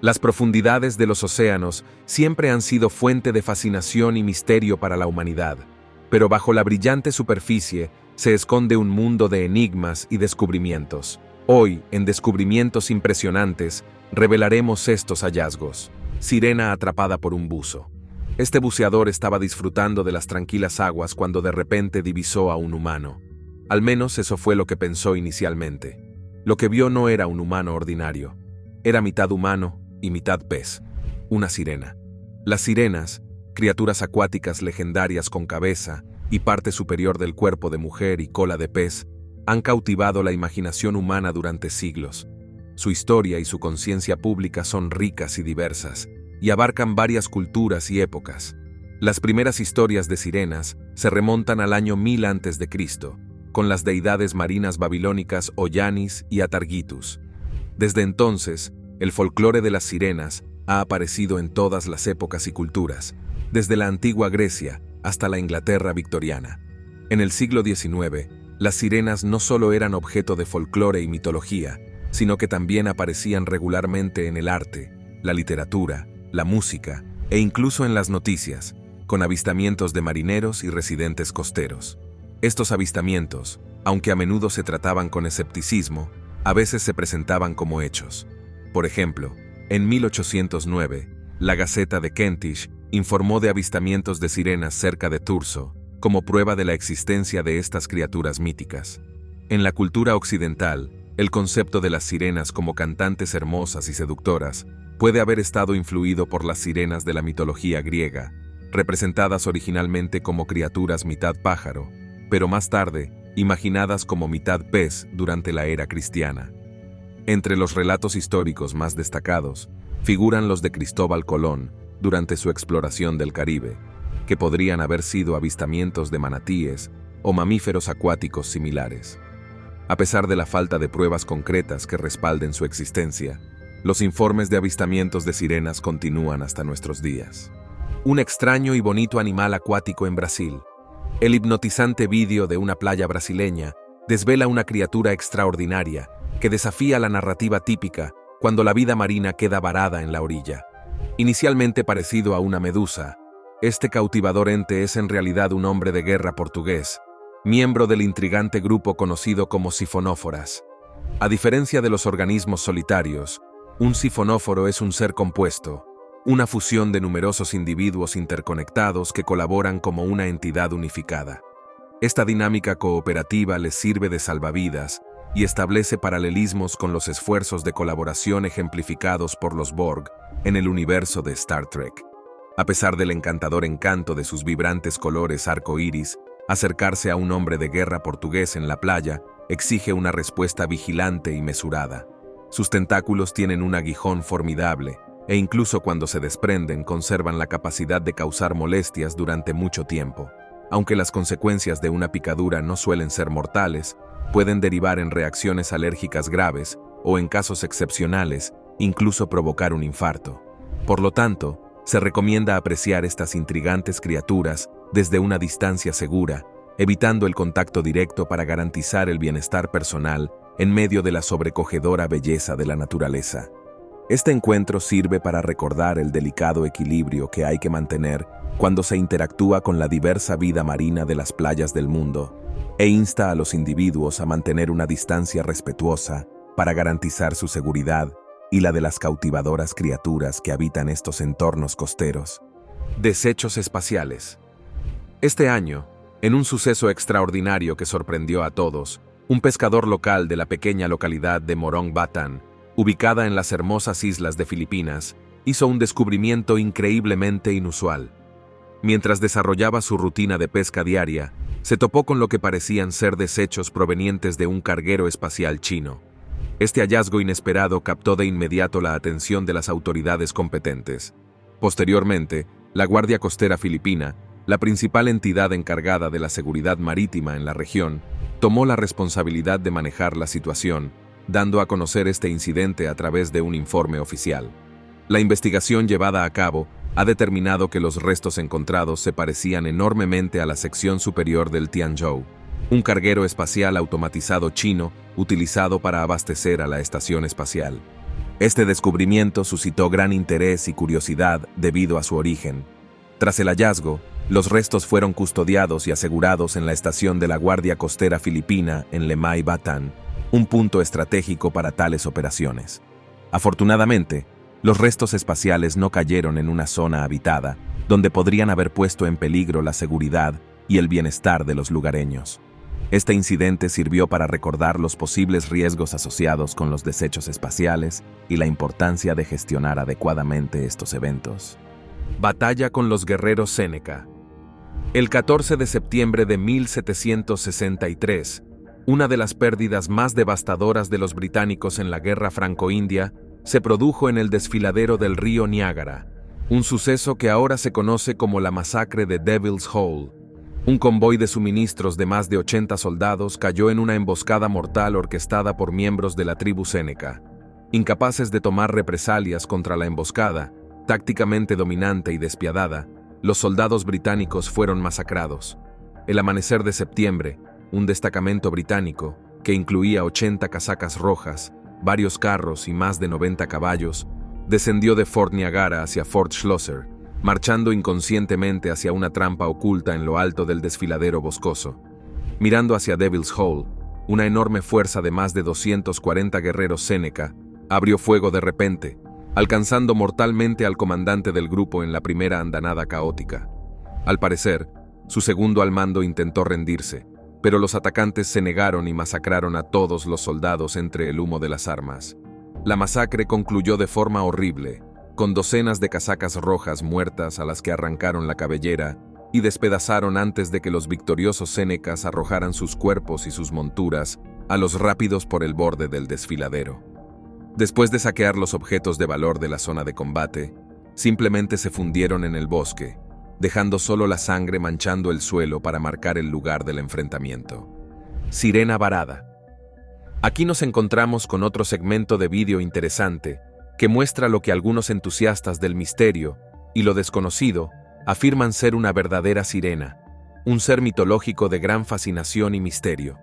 Las profundidades de los océanos siempre han sido fuente de fascinación y misterio para la humanidad, pero bajo la brillante superficie se esconde un mundo de enigmas y descubrimientos. Hoy, en Descubrimientos Impresionantes, revelaremos estos hallazgos. Sirena atrapada por un buzo. Este buceador estaba disfrutando de las tranquilas aguas cuando de repente divisó a un humano. Al menos eso fue lo que pensó inicialmente. Lo que vio no era un humano ordinario. Era mitad humano y mitad pez. Una sirena. Las sirenas, criaturas acuáticas legendarias con cabeza y parte superior del cuerpo de mujer y cola de pez, han cautivado la imaginación humana durante siglos. Su historia y su conciencia pública son ricas y diversas, y abarcan varias culturas y épocas. Las primeras historias de sirenas se remontan al año 1000 a.C., con las deidades marinas babilónicas Oyanis y Atargitus. Desde entonces, el folclore de las sirenas ha aparecido en todas las épocas y culturas, desde la antigua Grecia hasta la Inglaterra victoriana. En el siglo XIX, las sirenas no solo eran objeto de folclore y mitología, sino que también aparecían regularmente en el arte, la literatura, la música e incluso en las noticias, con avistamientos de marineros y residentes costeros. Estos avistamientos, aunque a menudo se trataban con escepticismo, a veces se presentaban como hechos. Por ejemplo, en 1809, la Gaceta de Kentish informó de avistamientos de sirenas cerca de Thurso, como prueba de la existencia de estas criaturas míticas. En la cultura occidental, el concepto de las sirenas como cantantes hermosas y seductoras puede haber estado influido por las sirenas de la mitología griega, representadas originalmente como criaturas mitad pájaro, pero más tarde imaginadas como mitad pez durante la era cristiana. Entre los relatos históricos más destacados figuran los de Cristóbal Colón durante su exploración del Caribe, que podrían haber sido avistamientos de manatíes o mamíferos acuáticos similares. A pesar de la falta de pruebas concretas que respalden su existencia, los informes de avistamientos de sirenas continúan hasta nuestros días. Un extraño y bonito animal acuático en Brasil. El hipnotizante vídeo de una playa brasileña desvela una criatura extraordinaria que desafía la narrativa típica cuando la vida marina queda varada en la orilla. Inicialmente parecido a una medusa, este cautivador ente es en realidad un hombre de guerra portugués, miembro del intrigante grupo conocido como sifonóforas. A diferencia de los organismos solitarios, un sifonóforo es un ser compuesto, una fusión de numerosos individuos interconectados que colaboran como una entidad unificada. Esta dinámica cooperativa les sirve de salvavidas y establece paralelismos con los esfuerzos de colaboración ejemplificados por los Borg en el universo de Star Trek. A pesar del encantador encanto de sus vibrantes colores arcoíris, acercarse a un hombre de guerra portugués en la playa exige una respuesta vigilante y mesurada. Sus tentáculos tienen un aguijón formidable, e incluso cuando se desprenden conservan la capacidad de causar molestias durante mucho tiempo. Aunque las consecuencias de una picadura no suelen ser mortales, pueden derivar en reacciones alérgicas graves o, en casos excepcionales, incluso provocar un infarto. Por lo tanto, se recomienda apreciar estas intrigantes criaturas desde una distancia segura, evitando el contacto directo para garantizar el bienestar personal en medio de la sobrecogedora belleza de la naturaleza. Este encuentro sirve para recordar el delicado equilibrio que hay que mantener cuando se interactúa con la diversa vida marina de las playas del mundo, e insta a los individuos a mantener una distancia respetuosa para garantizar su seguridad y la de las cautivadoras criaturas que habitan estos entornos costeros. Desechos espaciales. Este año, en un suceso extraordinario que sorprendió a todos, un pescador local de la pequeña localidad de Morong Batang, ubicada en las hermosas islas de Filipinas, hizo un descubrimiento increíblemente inusual. Mientras desarrollaba su rutina de pesca diaria, se topó con lo que parecían ser desechos provenientes de un carguero espacial chino. Este hallazgo inesperado captó de inmediato la atención de las autoridades competentes. Posteriormente, la Guardia Costera Filipina, la principal entidad encargada de la seguridad marítima en la región, tomó la responsabilidad de manejar la situación, dando a conocer este incidente a través de un informe oficial. La investigación llevada a cabo ha determinado que los restos encontrados se parecían enormemente a la sección superior del Tianzhou, un carguero espacial automatizado chino utilizado para abastecer a la estación espacial. Este descubrimiento suscitó gran interés y curiosidad debido a su origen. Tras el hallazgo, los restos fueron custodiados y asegurados en la estación de la Guardia Costera Filipina en Lemay, Bataan, un punto estratégico para tales operaciones. Afortunadamente, los restos espaciales no cayeron en una zona habitada, donde podrían haber puesto en peligro la seguridad y el bienestar de los lugareños. Este incidente sirvió para recordar los posibles riesgos asociados con los desechos espaciales y la importancia de gestionar adecuadamente estos eventos. Batalla con los guerreros Seneca. El 14 de septiembre de 1763, una de las pérdidas más devastadoras de los británicos en la guerra franco-india se produjo en el desfiladero del río Niágara, un suceso que ahora se conoce como la masacre de Devil's Hole. Un convoy de suministros de más de 80 soldados cayó en una emboscada mortal orquestada por miembros de la tribu Seneca. Incapaces de tomar represalias contra la emboscada, tácticamente dominante y despiadada, los soldados británicos fueron masacrados. El amanecer de septiembre, un destacamento británico, que incluía 80 casacas rojas, varios carros y más de 90 caballos, descendió de Fort Niagara hacia Fort Schlosser, marchando inconscientemente hacia una trampa oculta en lo alto del desfiladero boscoso. Mirando hacia Devil's Hole, una enorme fuerza de más de 240 guerreros Seneca abrió fuego de repente, alcanzando mortalmente al comandante del grupo en la primera andanada caótica. Al parecer, su segundo al mando intentó rendirse, pero los atacantes se negaron y masacraron a todos los soldados entre el humo de las armas. La masacre concluyó de forma horrible, con docenas de casacas rojas muertas a las que arrancaron la cabellera y despedazaron antes de que los victoriosos Senecas arrojaran sus cuerpos y sus monturas a los rápidos por el borde del desfiladero. Después de saquear los objetos de valor de la zona de combate, simplemente se fundieron en el bosque, dejando solo la sangre manchando el suelo para marcar el lugar del enfrentamiento. Sirena varada. Aquí nos encontramos con otro segmento de vídeo interesante que muestra lo que algunos entusiastas del misterio y lo desconocido afirman ser una verdadera sirena, un ser mitológico de gran fascinación y misterio.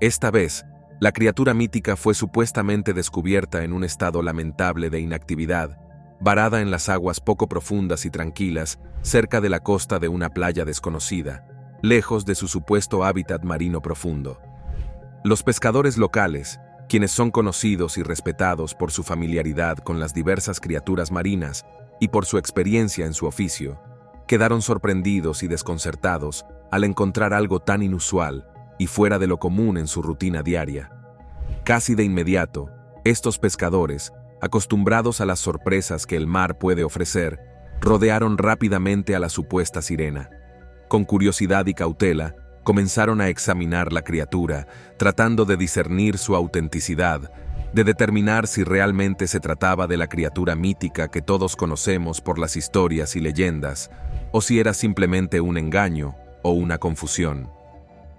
Esta vez, la criatura mítica fue supuestamente descubierta en un estado lamentable de inactividad, varada en las aguas poco profundas y tranquilas, cerca de la costa de una playa desconocida, lejos de su supuesto hábitat marino profundo. Los pescadores locales, quienes son conocidos y respetados por su familiaridad con las diversas criaturas marinas y por su experiencia en su oficio, quedaron sorprendidos y desconcertados al encontrar algo tan inusual y fuera de lo común en su rutina diaria. Casi de inmediato, estos pescadores, acostumbrados a las sorpresas que el mar puede ofrecer, rodearon rápidamente a la supuesta sirena. Con curiosidad y cautela, comenzaron a examinar la criatura, tratando de discernir su autenticidad, de determinar si realmente se trataba de la criatura mítica que todos conocemos por las historias y leyendas, o si era simplemente un engaño o una confusión.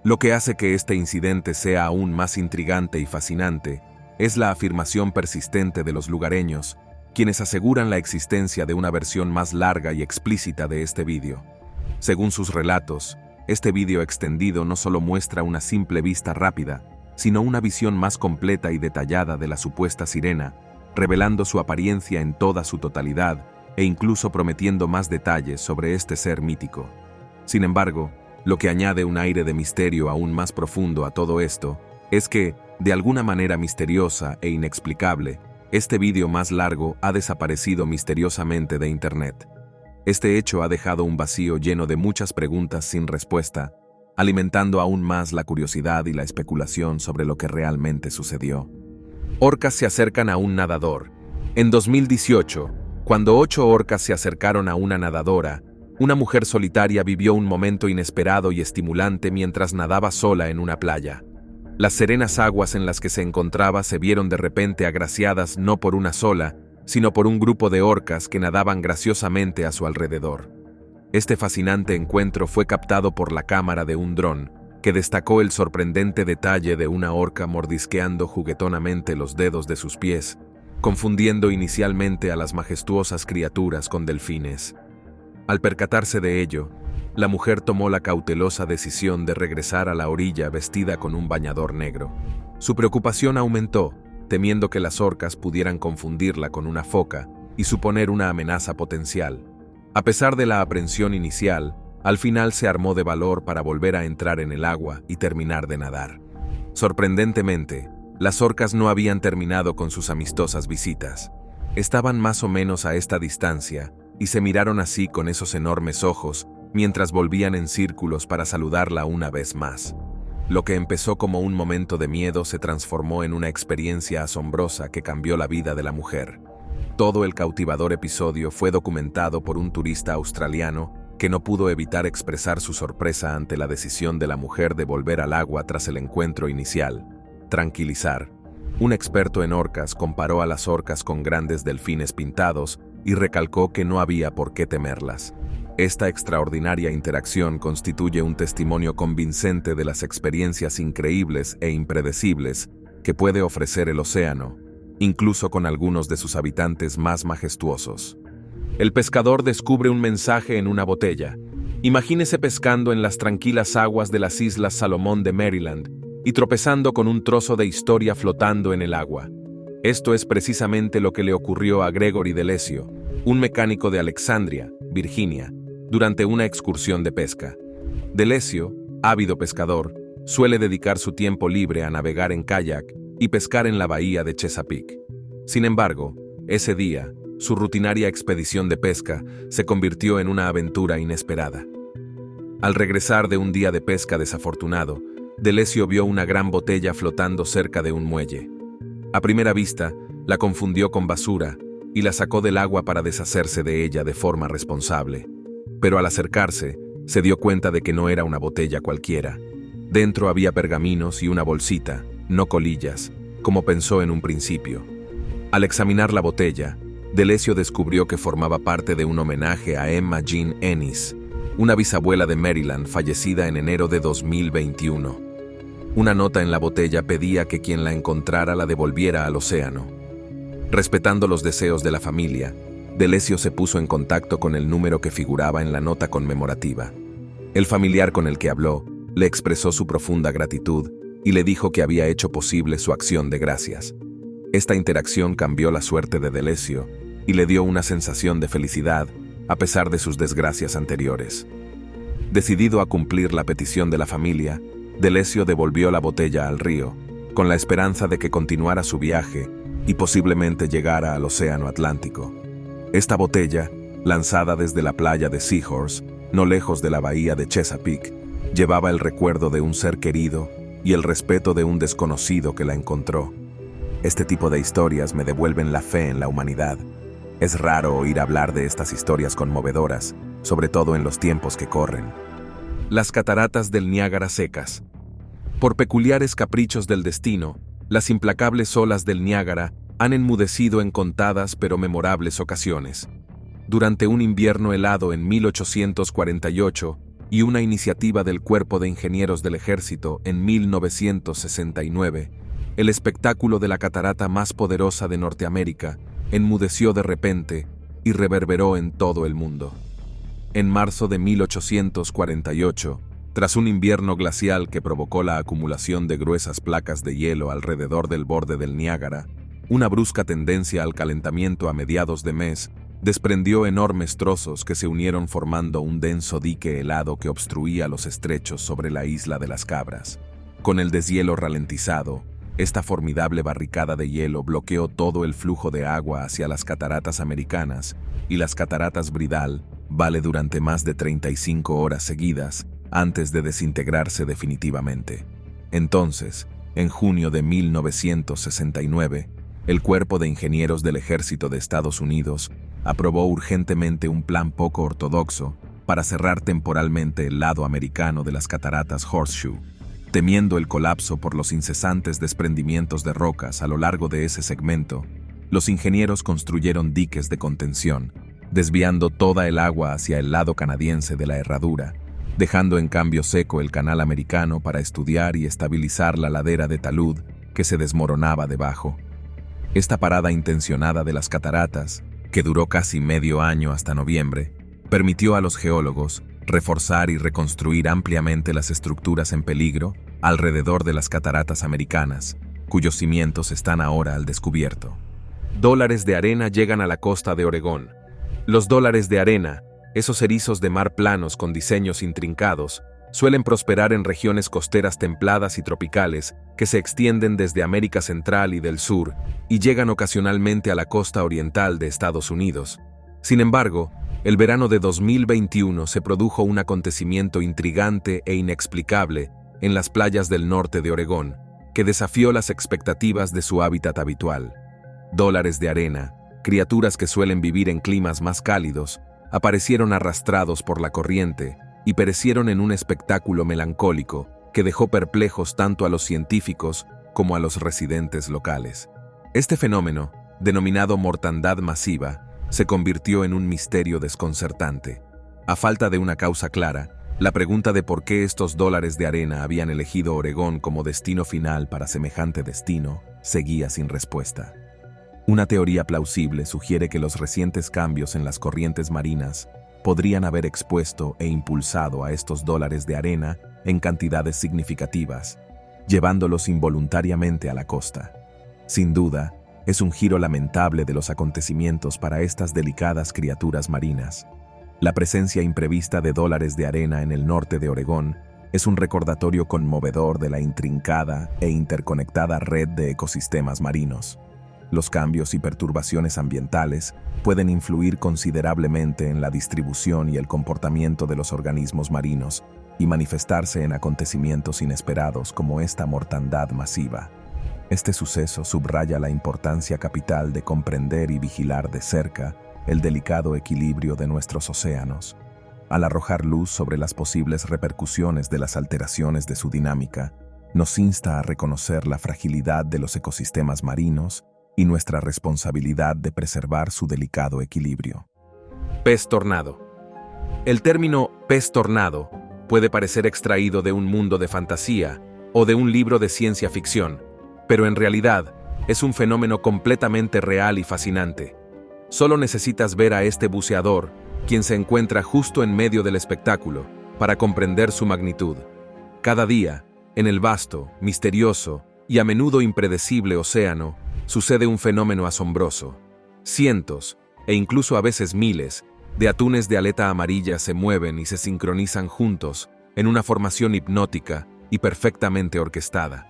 Lo que hace que este incidente sea aún más intrigante y fascinante es la afirmación persistente de los lugareños, quienes aseguran la existencia de una versión más larga y explícita de este vídeo. Según sus relatos, este vídeo extendido no solo muestra una simple vista rápida, sino una visión más completa y detallada de la supuesta sirena, revelando su apariencia en toda su totalidad e incluso prometiendo más detalles sobre este ser mítico. Sin embargo, lo que añade un aire de misterio aún más profundo a todo esto es que, de alguna manera misteriosa e inexplicable, este vídeo más largo ha desaparecido misteriosamente de Internet. Este hecho ha dejado un vacío lleno de muchas preguntas sin respuesta, alimentando aún más la curiosidad y la especulación sobre lo que realmente sucedió. Orcas se acercan a un nadador. En 2018, cuando 8 orcas se acercaron a una nadadora, una mujer solitaria vivió un momento inesperado y estimulante mientras nadaba sola en una playa. Las serenas aguas en las que se encontraba se vieron de repente agraciadas no por una sola, sino por un grupo de orcas que nadaban graciosamente a su alrededor. Este fascinante encuentro fue captado por la cámara de un dron, que destacó el sorprendente detalle de una orca mordisqueando juguetonamente los dedos de sus pies, confundiendo inicialmente a las majestuosas criaturas con delfines. Al percatarse de ello, la mujer tomó la cautelosa decisión de regresar a la orilla vestida con un bañador negro. Su preocupación aumentó, temiendo que las orcas pudieran confundirla con una foca y suponer una amenaza potencial. A pesar de la aprensión inicial, al final se armó de valor para volver a entrar en el agua y terminar de nadar. Sorprendentemente, las orcas no habían terminado con sus amistosas visitas. Estaban más o menos a esta distancia y se miraron así con esos enormes ojos mientras volvían en círculos para saludarla una vez más. Lo que empezó como un momento de miedo se transformó en una experiencia asombrosa que cambió la vida de la mujer. Todo el cautivador episodio fue documentado por un turista australiano que no pudo evitar expresar su sorpresa ante la decisión de la mujer de volver al agua tras el encuentro inicial. Tranquilizar. Un experto en orcas comparó a las orcas con grandes delfines pintados y recalcó que no había por qué temerlas. Esta extraordinaria interacción constituye un testimonio convincente de las experiencias increíbles e impredecibles que puede ofrecer el océano, incluso con algunos de sus habitantes más majestuosos. El pescador descubre un mensaje en una botella. Imagínese pescando en las tranquilas aguas de las Islas Salomón de Maryland y tropezando con un trozo de historia flotando en el agua. Esto es precisamente lo que le ocurrió a Gregory Delesio, un mecánico de Alexandria, Virginia, durante una excursión de pesca. Delesio, ávido pescador, suele dedicar su tiempo libre a navegar en kayak y pescar en la bahía de Chesapeake. Sin embargo, ese día, su rutinaria expedición de pesca se convirtió en una aventura inesperada. Al regresar de un día de pesca desafortunado, Delesio vio una gran botella flotando cerca de un muelle. A primera vista, la confundió con basura y la sacó del agua para deshacerse de ella de forma responsable. Pero al acercarse, se dio cuenta de que no era una botella cualquiera. Dentro había pergaminos y una bolsita, no colillas, como pensó en un principio. Al examinar la botella, Delesio descubrió que formaba parte de un homenaje a Emma Jean Ennis, una bisabuela de Maryland fallecida en enero de 2021. Una nota en la botella pedía que quien la encontrara la devolviera al océano. Respetando los deseos de la familia, Delesio se puso en contacto con el número que figuraba en la nota conmemorativa. El familiar con el que habló le expresó su profunda gratitud y le dijo que había hecho posible su acción de gracias. Esta interacción cambió la suerte de Delesio y le dio una sensación de felicidad a pesar de sus desgracias anteriores. Decidido a cumplir la petición de la familia, Delesio devolvió la botella al río, con la esperanza de que continuara su viaje y posiblemente llegara al océano Atlántico. Esta botella, lanzada desde la playa de Seahorse, no lejos de la bahía de Chesapeake, llevaba el recuerdo de un ser querido y el respeto de un desconocido que la encontró. Este tipo de historias me devuelven la fe en la humanidad. Es raro oír hablar de estas historias conmovedoras, sobre todo en los tiempos que corren. Las cataratas del Niágara secas. Por peculiares caprichos del destino, las implacables olas del Niágara han enmudecido en contadas pero memorables ocasiones. Durante un invierno helado en 1848 y una iniciativa del Cuerpo de Ingenieros del Ejército en 1969, el espectáculo de la catarata más poderosa de Norteamérica enmudeció de repente y reverberó en todo el mundo. En marzo de 1848, tras un invierno glacial que provocó la acumulación de gruesas placas de hielo alrededor del borde del Niágara, una brusca tendencia al calentamiento a mediados de mes desprendió enormes trozos que se unieron formando un denso dique helado que obstruía los estrechos sobre la isla de las Cabras. Con el deshielo ralentizado, esta formidable barricada de hielo bloqueó todo el flujo de agua hacia las cataratas americanas y las cataratas Bridal vale durante más de 35 horas seguidas antes de desintegrarse definitivamente. Entonces, en junio de 1969, el Cuerpo de Ingenieros del Ejército de Estados Unidos aprobó urgentemente un plan poco ortodoxo para cerrar temporalmente el lado americano de las cataratas Horseshoe. Temiendo el colapso por los incesantes desprendimientos de rocas a lo largo de ese segmento, los ingenieros construyeron diques de contención, desviando toda el agua hacia el lado canadiense de la herradura, dejando en cambio seco el canal americano para estudiar y estabilizar la ladera de talud que se desmoronaba debajo. Esta parada intencionada de las cataratas, que duró casi medio año hasta noviembre, permitió a los geólogos reforzar y reconstruir ampliamente las estructuras en peligro alrededor de las cataratas americanas, cuyos cimientos están ahora al descubierto. Dólares de arena llegan a la costa de Oregón. Los dólares de arena, esos erizos de mar planos con diseños intrincados, suelen prosperar en regiones costeras templadas y tropicales que se extienden desde América Central y del Sur y llegan ocasionalmente a la costa oriental de Estados Unidos. Sin embargo, el verano de 2021 se produjo un acontecimiento intrigante e inexplicable en las playas del norte de Oregón, que desafió las expectativas de su hábitat habitual. Dólares de arena, criaturas que suelen vivir en climas más cálidos, aparecieron arrastrados por la corriente y perecieron en un espectáculo melancólico que dejó perplejos tanto a los científicos como a los residentes locales. Este fenómeno, denominado mortandad masiva, se convirtió en un misterio desconcertante. A falta de una causa clara, la pregunta de por qué estos dólares de arena habían elegido Oregón como destino final para semejante destino seguía sin respuesta. Una teoría plausible sugiere que los recientes cambios en las corrientes marinas podrían haber expuesto e impulsado a estos dólares de arena en cantidades significativas, llevándolos involuntariamente a la costa. Sin duda, es un giro lamentable de los acontecimientos para estas delicadas criaturas marinas. La presencia imprevista de dólares de arena en el norte de Oregón es un recordatorio conmovedor de la intrincada e interconectada red de ecosistemas marinos. Los cambios y perturbaciones ambientales pueden influir considerablemente en la distribución y el comportamiento de los organismos marinos y manifestarse en acontecimientos inesperados como esta mortandad masiva. Este suceso subraya la importancia capital de comprender y vigilar de cerca el delicado equilibrio de nuestros océanos. Al arrojar luz sobre las posibles repercusiones de las alteraciones de su dinámica, nos insta a reconocer la fragilidad de los ecosistemas marinos y nuestra responsabilidad de preservar su delicado equilibrio. Pez tornado. El término pez tornado puede parecer extraído de un mundo de fantasía o de un libro de ciencia ficción, pero en realidad es un fenómeno completamente real y fascinante. Solo necesitas ver a este buceador, quien se encuentra justo en medio del espectáculo, para comprender su magnitud. Cada día, en el vasto, misterioso y a menudo impredecible océano, sucede un fenómeno asombroso. Cientos, e incluso a veces miles, de atunes de aleta amarilla se mueven y se sincronizan juntos en una formación hipnótica y perfectamente orquestada.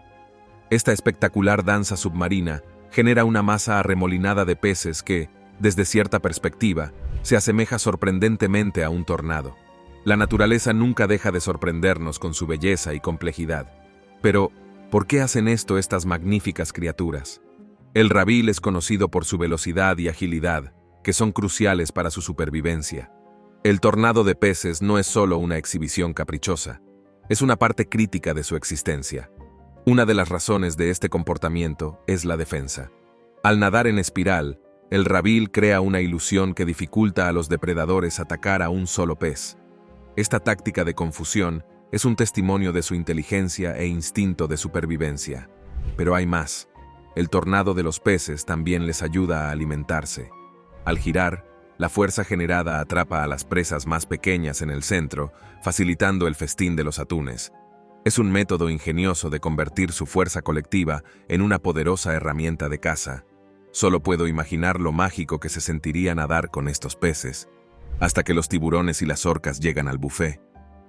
Esta espectacular danza submarina genera una masa arremolinada de peces que, desde cierta perspectiva, se asemeja sorprendentemente a un tornado. La naturaleza nunca deja de sorprendernos con su belleza y complejidad. Pero, ¿por qué hacen esto estas magníficas criaturas? El rabil es conocido por su velocidad y agilidad, que son cruciales para su supervivencia. El tornado de peces no es solo una exhibición caprichosa, es una parte crítica de su existencia. Una de las razones de este comportamiento es la defensa. Al nadar en espiral, el rabil crea una ilusión que dificulta a los depredadores atacar a un solo pez. Esta táctica de confusión es un testimonio de su inteligencia e instinto de supervivencia. Pero hay más. El tornado de los peces también les ayuda a alimentarse. Al girar, la fuerza generada atrapa a las presas más pequeñas en el centro, facilitando el festín de los atunes. Es un método ingenioso de convertir su fuerza colectiva en una poderosa herramienta de caza. Solo puedo imaginar lo mágico que se sentiría nadar con estos peces, hasta que los tiburones y las orcas llegan al buffet.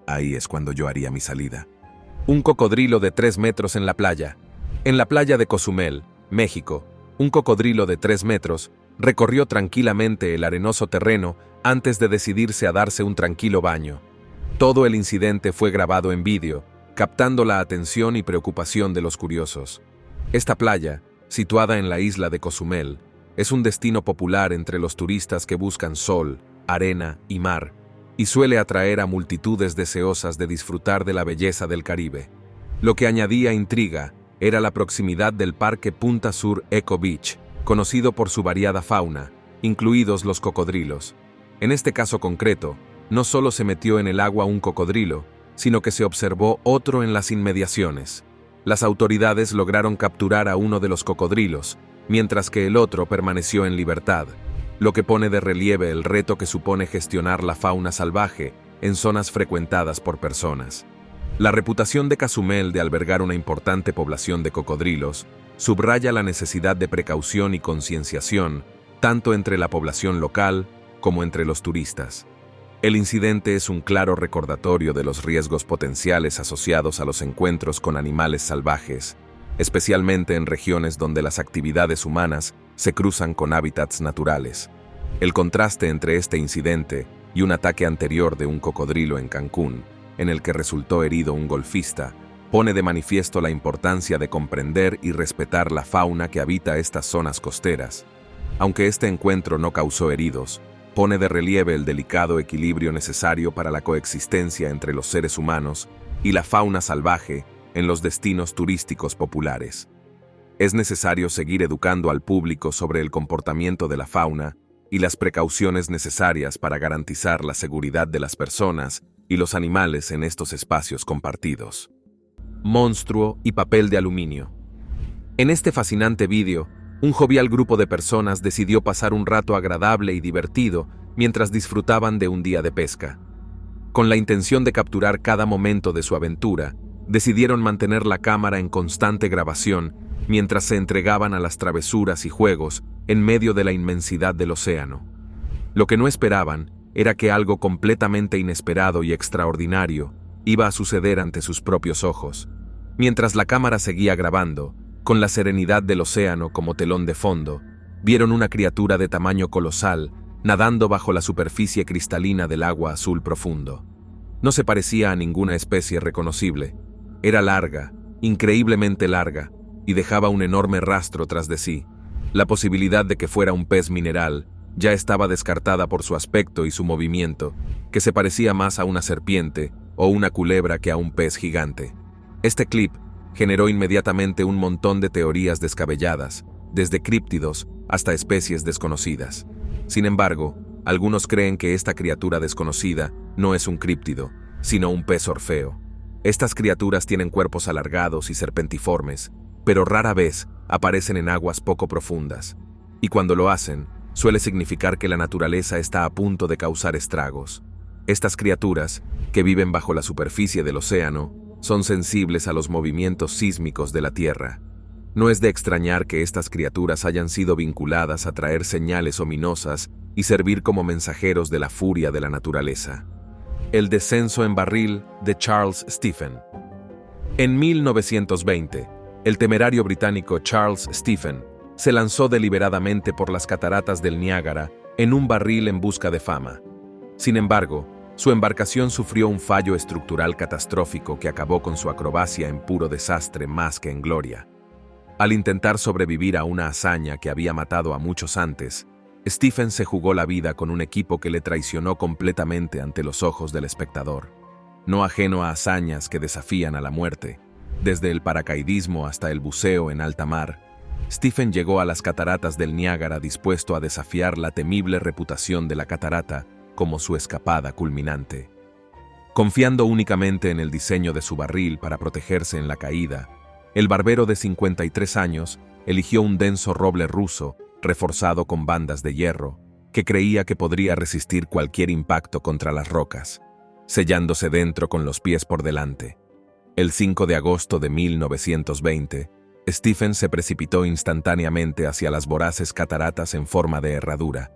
Ahí es cuando yo haría mi salida. Un cocodrilo de 3 metros en la playa. En la playa de Cozumel, México, un cocodrilo de 3 metros recorrió tranquilamente el arenoso terreno antes de decidirse a darse un tranquilo baño. Todo el incidente fue grabado en vídeo, captando la atención y preocupación de los curiosos. Esta playa, situada en la isla de Cozumel, es un destino popular entre los turistas que buscan sol, arena y mar, y suele atraer a multitudes deseosas de disfrutar de la belleza del Caribe. Lo que añadía intriga era la proximidad del Parque Punta Sur Eco Beach, conocido por su variada fauna, incluidos los cocodrilos. En este caso concreto, no solo se metió en el agua un cocodrilo, sino que se observó otro en las inmediaciones. Las autoridades lograron capturar a uno de los cocodrilos, mientras que el otro permaneció en libertad, lo que pone de relieve el reto que supone gestionar la fauna salvaje en zonas frecuentadas por personas. La reputación de Cozumel de albergar una importante población de cocodrilos subraya la necesidad de precaución y concienciación tanto entre la población local como entre los turistas. El incidente es un claro recordatorio de los riesgos potenciales asociados a los encuentros con animales salvajes, especialmente en regiones donde las actividades humanas se cruzan con hábitats naturales. El contraste entre este incidente y un ataque anterior de un cocodrilo en Cancún, en el que resultó herido un golfista, pone de manifiesto la importancia de comprender y respetar la fauna que habita estas zonas costeras. Aunque este encuentro no causó heridos, pone de relieve el delicado equilibrio necesario para la coexistencia entre los seres humanos y la fauna salvaje en los destinos turísticos populares. Es necesario seguir educando al público sobre el comportamiento de la fauna y las precauciones necesarias para garantizar la seguridad de las personas y los animales en estos espacios compartidos. Monstruo y papel de aluminio. En este fascinante vídeo, un jovial grupo de personas decidió pasar un rato agradable y divertido mientras disfrutaban de un día de pesca. Con la intención de capturar cada momento de su aventura, decidieron mantener la cámara en constante grabación mientras se entregaban a las travesuras y juegos en medio de la inmensidad del océano. Lo que no esperaban era que algo completamente inesperado y extraordinario iba a suceder ante sus propios ojos. Mientras la cámara seguía grabando, con la serenidad del océano como telón de fondo, vieron una criatura de tamaño colosal nadando bajo la superficie cristalina del agua azul profundo. No se parecía a ninguna especie reconocible. Era larga, increíblemente larga, y dejaba un enorme rastro tras de sí. La posibilidad de que fuera un pez mineral ya estaba descartada por su aspecto y su movimiento, que se parecía más a una serpiente o una culebra que a un pez gigante. Este clip generó inmediatamente un montón de teorías descabelladas, desde críptidos hasta especies desconocidas. Sin embargo, algunos creen que esta criatura desconocida no es un críptido, sino un pez orfeo. Estas criaturas tienen cuerpos alargados y serpentiformes, pero rara vez aparecen en aguas poco profundas, y cuando lo hacen, suele significar que la naturaleza está a punto de causar estragos. Estas criaturas, que viven bajo la superficie del océano, son sensibles a los movimientos sísmicos de la Tierra. No es de extrañar que estas criaturas hayan sido vinculadas a traer señales ominosas y servir como mensajeros de la furia de la naturaleza. El descenso en barril de Charles Stephen. En 1920, el temerario británico Charles Stephen se lanzó deliberadamente por las cataratas del Niágara en un barril en busca de fama. Sin embargo, su embarcación sufrió un fallo estructural catastrófico que acabó con su acrobacia en puro desastre más que en gloria. Al intentar sobrevivir a una hazaña que había matado a muchos antes, Stephen se jugó la vida con un equipo que le traicionó completamente ante los ojos del espectador. No ajeno a hazañas que desafían a la muerte, desde el paracaidismo hasta el buceo en alta mar, Stephen llegó a las cataratas del Niágara dispuesto a desafiar la temible reputación de la catarata como su escapada culminante. Confiando únicamente en el diseño de su barril para protegerse en la caída, el barbero de 53 años eligió un denso roble ruso reforzado con bandas de hierro, que creía que podría resistir cualquier impacto contra las rocas, sellándose dentro con los pies por delante. El 5 de agosto de 1920, Stephen se precipitó instantáneamente hacia las voraces cataratas en forma de herradura.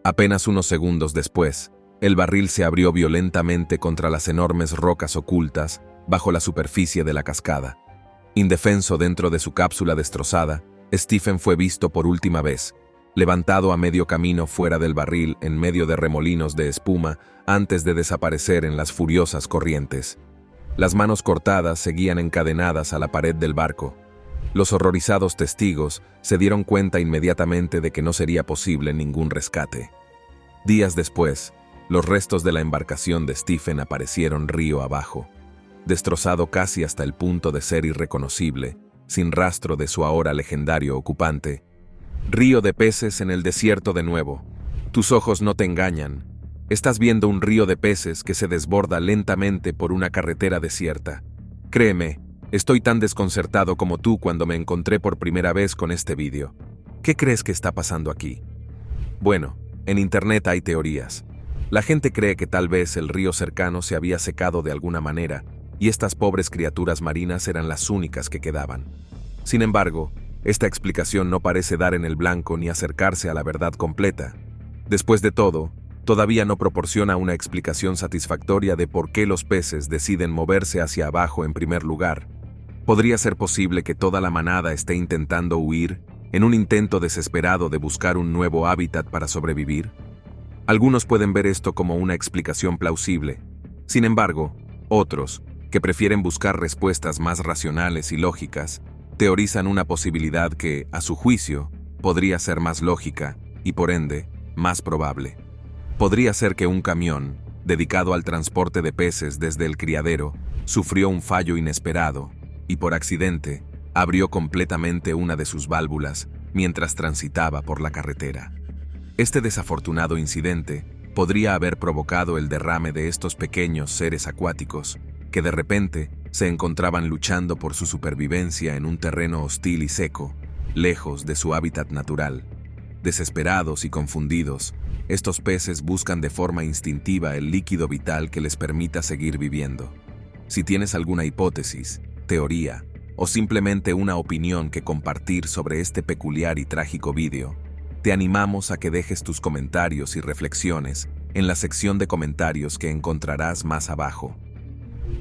Apenas unos segundos después, el barril se abrió violentamente contra las enormes rocas ocultas bajo la superficie de la cascada. Indefenso dentro de su cápsula destrozada, Stephen fue visto por última vez, levantado a medio camino fuera del barril en medio de remolinos de espuma antes de desaparecer en las furiosas corrientes. Las manos cortadas seguían encadenadas a la pared del barco. Los horrorizados testigos se dieron cuenta inmediatamente de que no sería posible ningún rescate. Días después, los restos de la embarcación de Stephen aparecieron río abajo, destrozado casi hasta el punto de ser irreconocible, sin rastro de su ahora legendario ocupante. Río de peces en el desierto de nuevo. Tus ojos no te engañan. Estás viendo un río de peces que se desborda lentamente por una carretera desierta. Créeme, estoy tan desconcertado como tú cuando me encontré por primera vez con este vídeo. ¿Qué crees que está pasando aquí? Bueno, en internet hay teorías. La gente cree que tal vez el río cercano se había secado de alguna manera, y estas pobres criaturas marinas eran las únicas que quedaban. Sin embargo, esta explicación no parece dar en el blanco ni acercarse a la verdad completa. Después de todo, todavía no proporciona una explicación satisfactoria de por qué los peces deciden moverse hacia abajo en primer lugar. ¿Podría ser posible que toda la manada esté intentando huir, en un intento desesperado de buscar un nuevo hábitat para sobrevivir? Algunos pueden ver esto como una explicación plausible. Sin embargo, otros, que prefieren buscar respuestas más racionales y lógicas, teorizan una posibilidad que, a su juicio, podría ser más lógica y, por ende, más probable. Podría ser que un camión, dedicado al transporte de peces desde el criadero, sufrió un fallo inesperado y, por accidente, abrió completamente una de sus válvulas mientras transitaba por la carretera. Este desafortunado incidente podría haber provocado el derrame de estos pequeños seres acuáticos que de repente se encontraban luchando por su supervivencia en un terreno hostil y seco, lejos de su hábitat natural. Desesperados y confundidos, estos peces buscan de forma instintiva el líquido vital que les permita seguir viviendo. Si tienes alguna hipótesis, teoría o simplemente una opinión que compartir sobre este peculiar y trágico vídeo, te animamos a que dejes tus comentarios y reflexiones en la sección de comentarios que encontrarás más abajo.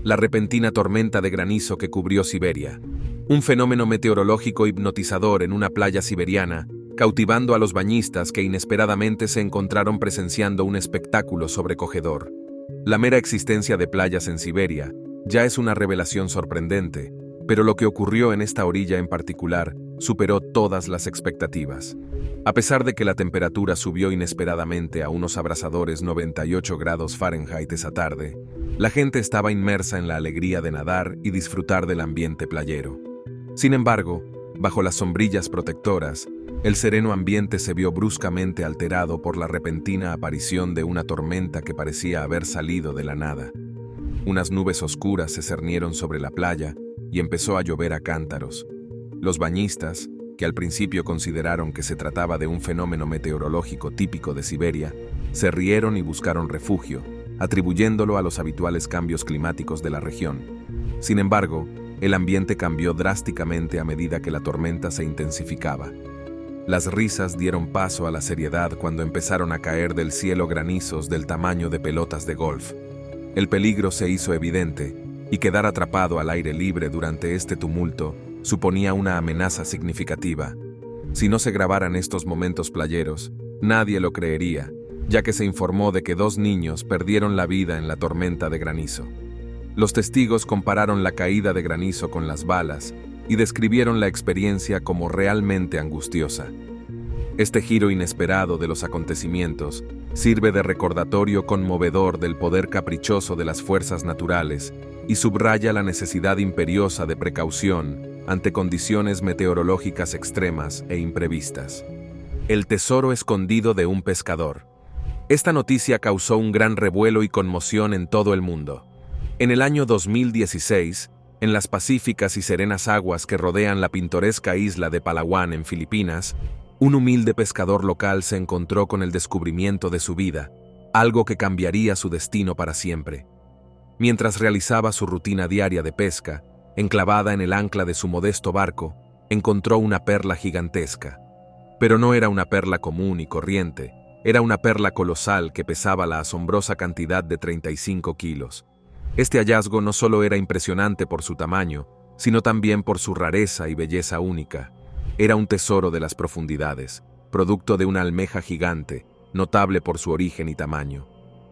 La repentina tormenta de granizo que cubrió Siberia, un fenómeno meteorológico hipnotizador en una playa siberiana, cautivando a los bañistas que inesperadamente se encontraron presenciando un espectáculo sobrecogedor. La mera existencia de playas en Siberia ya es una revelación sorprendente, pero lo que ocurrió en esta orilla en particular superó todas las expectativas. A pesar de que la temperatura subió inesperadamente a unos abrasadores 98 grados Fahrenheit esa tarde, la gente estaba inmersa en la alegría de nadar y disfrutar del ambiente playero. Sin embargo, bajo las sombrillas protectoras, el sereno ambiente se vio bruscamente alterado por la repentina aparición de una tormenta que parecía haber salido de la nada. Unas nubes oscuras se cernieron sobre la playa y empezó a llover a cántaros. Los bañistas, que al principio consideraron que se trataba de un fenómeno meteorológico típico de Siberia, se rieron y buscaron refugio, atribuyéndolo a los habituales cambios climáticos de la región. Sin embargo, el ambiente cambió drásticamente a medida que la tormenta se intensificaba. Las risas dieron paso a la seriedad cuando empezaron a caer del cielo granizos del tamaño de pelotas de golf. El peligro se hizo evidente, y quedar atrapado al aire libre durante este tumulto suponía una amenaza significativa. Si no se grabaran estos momentos playeros, nadie lo creería, ya que se informó de que 2 niños perdieron la vida en la tormenta de granizo. Los testigos compararon la caída de granizo con las balas y describieron la experiencia como realmente angustiosa. Este giro inesperado de los acontecimientos sirve de recordatorio conmovedor del poder caprichoso de las fuerzas naturales y subraya la necesidad imperiosa de precaución ante condiciones meteorológicas extremas e imprevistas. El tesoro escondido de un pescador. Esta noticia causó un gran revuelo y conmoción en todo el mundo. En el año 2016, en las pacíficas y serenas aguas que rodean la pintoresca isla de Palawan en Filipinas, un humilde pescador local se encontró con el descubrimiento de su vida, algo que cambiaría su destino para siempre. Mientras realizaba su rutina diaria de pesca, enclavada en el ancla de su modesto barco, encontró una perla gigantesca. Pero no era una perla común y corriente, era una perla colosal que pesaba la asombrosa cantidad de 35 kilos. Este hallazgo no solo era impresionante por su tamaño, sino también por su rareza y belleza única. Era un tesoro de las profundidades, producto de una almeja gigante, notable por su origen y tamaño.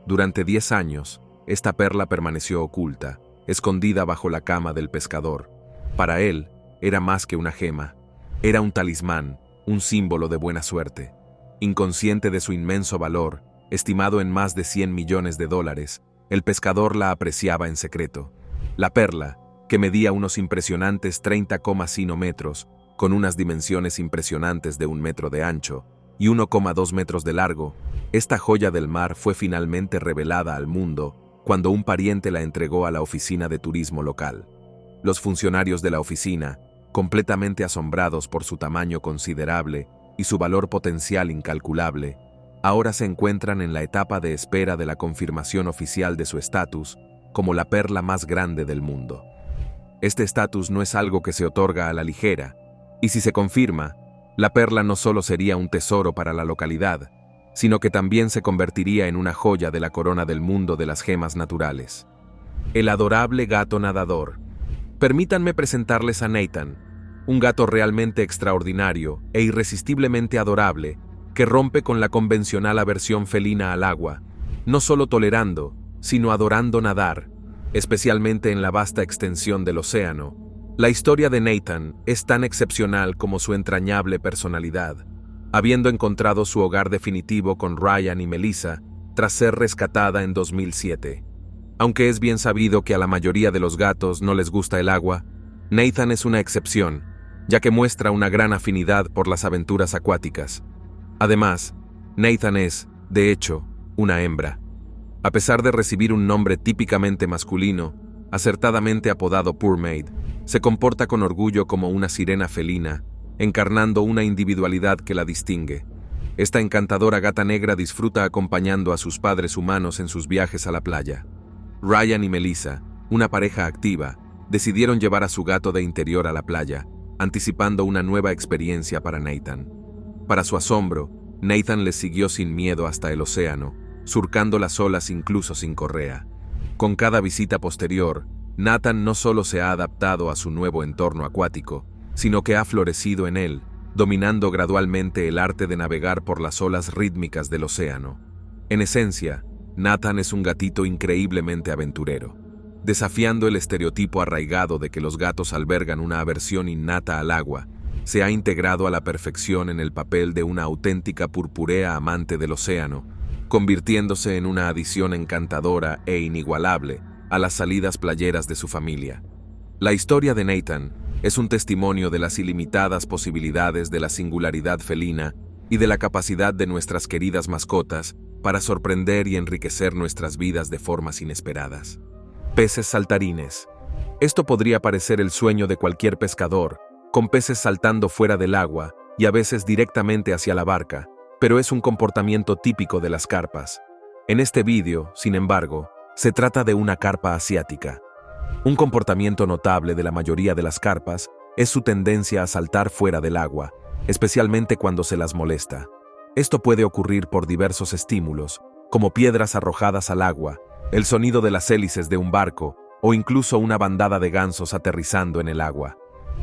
Durante 10 años, esta perla permaneció oculta, escondida bajo la cama del pescador. Para él, era más que una gema. Era un talismán, un símbolo de buena suerte. Inconsciente de su inmenso valor, estimado en más de $100 millones, el pescador la apreciaba en secreto. La perla, que medía unos impresionantes 30,5 metros, con unas dimensiones impresionantes de 1 metro de ancho y 1,2 metros de largo, esta joya del mar fue finalmente revelada al mundo cuando un pariente la entregó a la oficina de turismo local. Los funcionarios de la oficina, completamente asombrados por su tamaño considerable y su valor potencial incalculable, ahora se encuentran en la etapa de espera de la confirmación oficial de su estatus como la perla más grande del mundo. Este estatus no es algo que se otorga a la ligera, y si se confirma, la perla no solo sería un tesoro para la localidad, sino que también se convertiría en una joya de la corona del mundo de las gemas naturales. El adorable gato nadador. Permítanme presentarles a Nathan, un gato realmente extraordinario e irresistiblemente adorable que rompe con la convencional aversión felina al agua, no solo tolerando, sino adorando nadar, especialmente en la vasta extensión del océano. La historia de Nathan es tan excepcional como su entrañable personalidad, habiendo encontrado su hogar definitivo con Ryan y Melissa tras ser rescatada en 2007. Aunque es bien sabido que a la mayoría de los gatos no les gusta el agua, Nathan es una excepción, ya que muestra una gran afinidad por las aventuras acuáticas. Además, Nathan es, de hecho, una hembra. A pesar de recibir un nombre típicamente masculino, acertadamente apodado Poor Maid, se comporta con orgullo como una sirena felina, encarnando una individualidad que la distingue. Esta encantadora gata negra disfruta acompañando a sus padres humanos en sus viajes a la playa. Ryan y Melissa, una pareja activa, decidieron llevar a su gato de interior a la playa, anticipando una nueva experiencia para Nathan. Para su asombro, Nathan les siguió sin miedo hasta el océano, surcando las olas incluso sin correa. Con cada visita posterior, Nathan no solo se ha adaptado a su nuevo entorno acuático, sino que ha florecido en él, dominando gradualmente el arte de navegar por las olas rítmicas del océano. En esencia, Nathan es un gatito increíblemente aventurero. Desafiando el estereotipo arraigado de que los gatos albergan una aversión innata al agua, se ha integrado a la perfección en el papel de una auténtica purpurea amante del océano, convirtiéndose en una adición encantadora e inigualable a las salidas playeras de su familia. La historia de Nathan es un testimonio de las ilimitadas posibilidades de la singularidad felina y de la capacidad de nuestras queridas mascotas para sorprender y enriquecer nuestras vidas de formas inesperadas. Peces saltarines. Esto podría parecer el sueño de cualquier pescador, con peces saltando fuera del agua y a veces directamente hacia la barca, pero es un comportamiento típico de las carpas. En este vídeo, sin embargo, se trata de una carpa asiática. Un comportamiento notable de la mayoría de las carpas es su tendencia a saltar fuera del agua, especialmente cuando se las molesta. Esto puede ocurrir por diversos estímulos, como piedras arrojadas al agua, el sonido de las hélices de un barco o incluso una bandada de gansos aterrizando en el agua.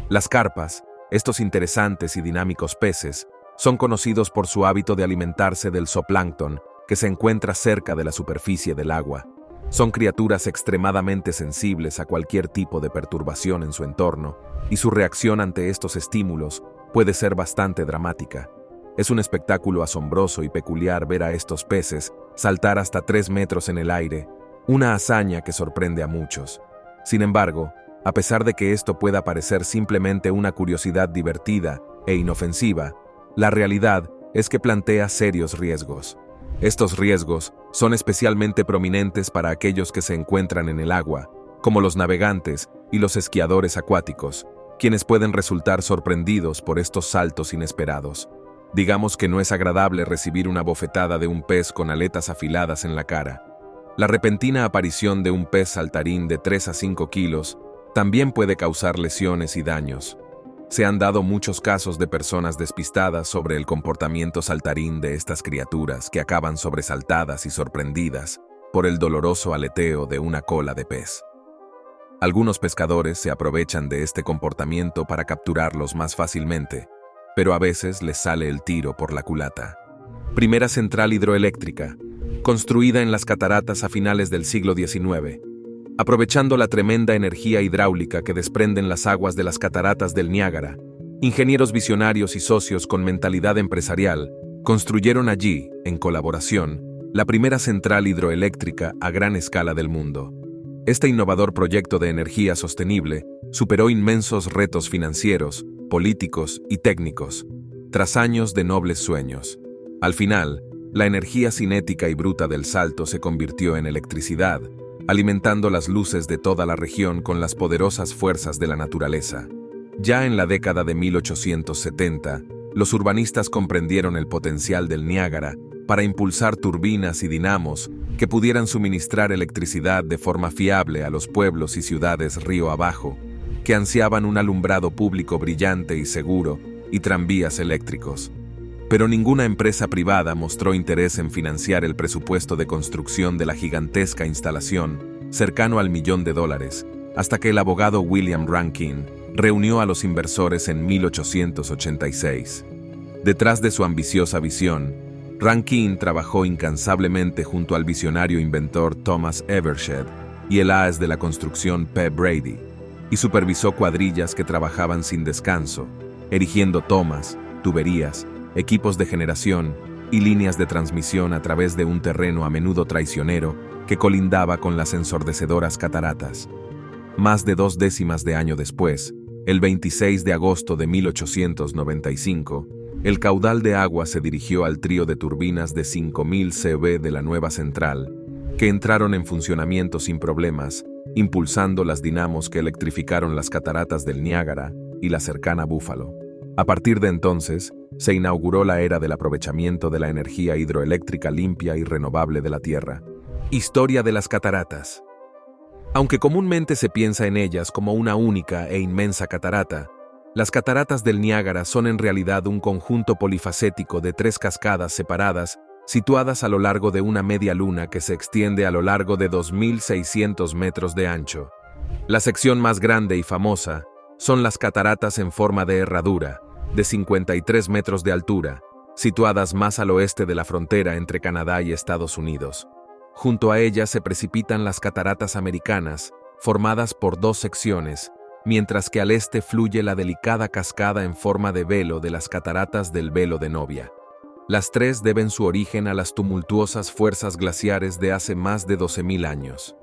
Las carpas, estos interesantes y dinámicos peces, son conocidos por su hábito de alimentarse del zooplancton que se encuentra cerca de la superficie del agua. Son criaturas extremadamente sensibles a cualquier tipo de perturbación en su entorno, y su reacción ante estos estímulos puede ser bastante dramática. Es un espectáculo asombroso y peculiar ver a estos peces saltar hasta 3 metros en el aire, una hazaña que sorprende a muchos. Sin embargo, a pesar de que esto pueda parecer simplemente una curiosidad divertida e inofensiva, la realidad es que plantea serios riesgos. Estos riesgos son especialmente prominentes para aquellos que se encuentran en el agua, como los navegantes y los esquiadores acuáticos, quienes pueden resultar sorprendidos por estos saltos inesperados. Digamos que no es agradable recibir una bofetada de un pez con aletas afiladas en la cara. La repentina aparición de un pez saltarín de 3 a 5 kilos también puede causar lesiones y daños. Se han dado muchos casos de personas despistadas sobre el comportamiento saltarín de estas criaturas que acaban sobresaltadas y sorprendidas por el doloroso aleteo de una cola de pez. Algunos pescadores se aprovechan de este comportamiento para capturarlos más fácilmente, pero a veces les sale el tiro por la culata. Primera central hidroeléctrica, construida en las cataratas a finales del siglo XIX. Aprovechando la tremenda energía hidráulica que desprenden las aguas de las cataratas del Niágara, ingenieros visionarios y socios con mentalidad empresarial construyeron allí, en colaboración, la primera central hidroeléctrica a gran escala del mundo. Este innovador proyecto de energía sostenible superó inmensos retos financieros, políticos y técnicos, tras años de nobles sueños. Al final, la energía cinética y bruta del salto se convirtió en electricidad, alimentando las luces de toda la región con las poderosas fuerzas de la naturaleza. Ya en la década de 1870, los urbanistas comprendieron el potencial del Niágara para impulsar turbinas y dinamos que pudieran suministrar electricidad de forma fiable a los pueblos y ciudades río abajo, que ansiaban un alumbrado público brillante y seguro y tranvías eléctricos. Pero ninguna empresa privada mostró interés en financiar el presupuesto de construcción de la gigantesca instalación, cercano al $1.000.000, hasta que el abogado William Rankine reunió a los inversores en 1886. Detrás de su ambiciosa visión, Rankine trabajó incansablemente junto al visionario inventor Thomas Evershed y el as de la construcción P. Brady, y supervisó cuadrillas que trabajaban sin descanso, erigiendo tomas, tuberías, equipos de generación y líneas de transmisión a través de un terreno a menudo traicionero que colindaba con las ensordecedoras cataratas. Más de 2 décimas de año después, el 26 de agosto de 1895, el caudal de agua se dirigió al trío de turbinas de 5.000 CV de la nueva central, que entraron en funcionamiento sin problemas, impulsando las dinamos que electrificaron las cataratas del Niágara y la cercana Buffalo. A partir de entonces, se inauguró la era del aprovechamiento de la energía hidroeléctrica limpia y renovable de la Tierra. Historia de las cataratas. Aunque comúnmente se piensa en ellas como una única e inmensa catarata, las cataratas del Niágara son en realidad un conjunto polifacético de 3 cascadas separadas, situadas a lo largo de una media luna que se extiende a lo largo de 2.600 metros de ancho. La sección más grande y famosa son las cataratas en forma de herradura, de 53 metros de altura, situadas más al oeste de la frontera entre Canadá y Estados Unidos. Junto a ellas se precipitan las cataratas americanas, formadas por 2 secciones, mientras que al este fluye la delicada cascada en forma de velo de las cataratas del Velo de Novia. Las 3 deben su origen a las tumultuosas fuerzas glaciares de hace más de 12.000 años.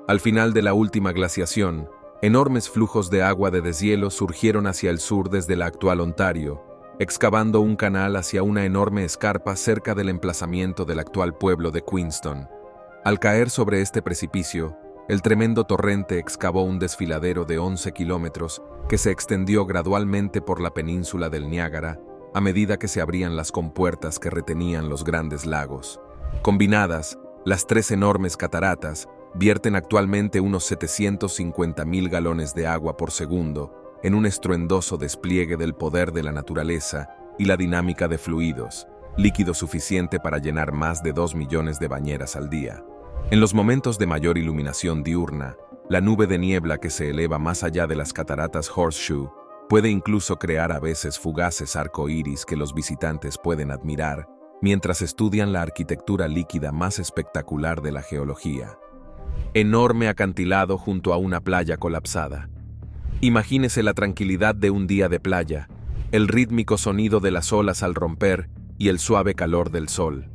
Al final de la última glaciación, enormes flujos de agua de deshielo surgieron hacia el sur desde la actual Ontario, excavando un canal hacia una enorme escarpa cerca del emplazamiento del actual pueblo de Queenston. Al caer sobre este precipicio, el tremendo torrente excavó un desfiladero de 11 kilómetros que se extendió gradualmente por la península del Niágara a medida que se abrían las compuertas que retenían los grandes lagos. Combinadas, las 3 enormes cataratas vierten actualmente unos 750.000 galones de agua por segundo en un estruendoso despliegue del poder de la naturaleza y la dinámica de fluidos, líquido suficiente para llenar más de 2 millones de bañeras al día. En los momentos de mayor iluminación diurna, la nube de niebla que se eleva más allá de las cataratas Horseshoe puede incluso crear a veces fugaces arcoíris que los visitantes pueden admirar mientras estudian la arquitectura líquida más espectacular de la geología. Enorme acantilado junto a una playa colapsada. Imagínese la tranquilidad de un día de playa, el rítmico sonido de las olas al romper y el suave calor del sol.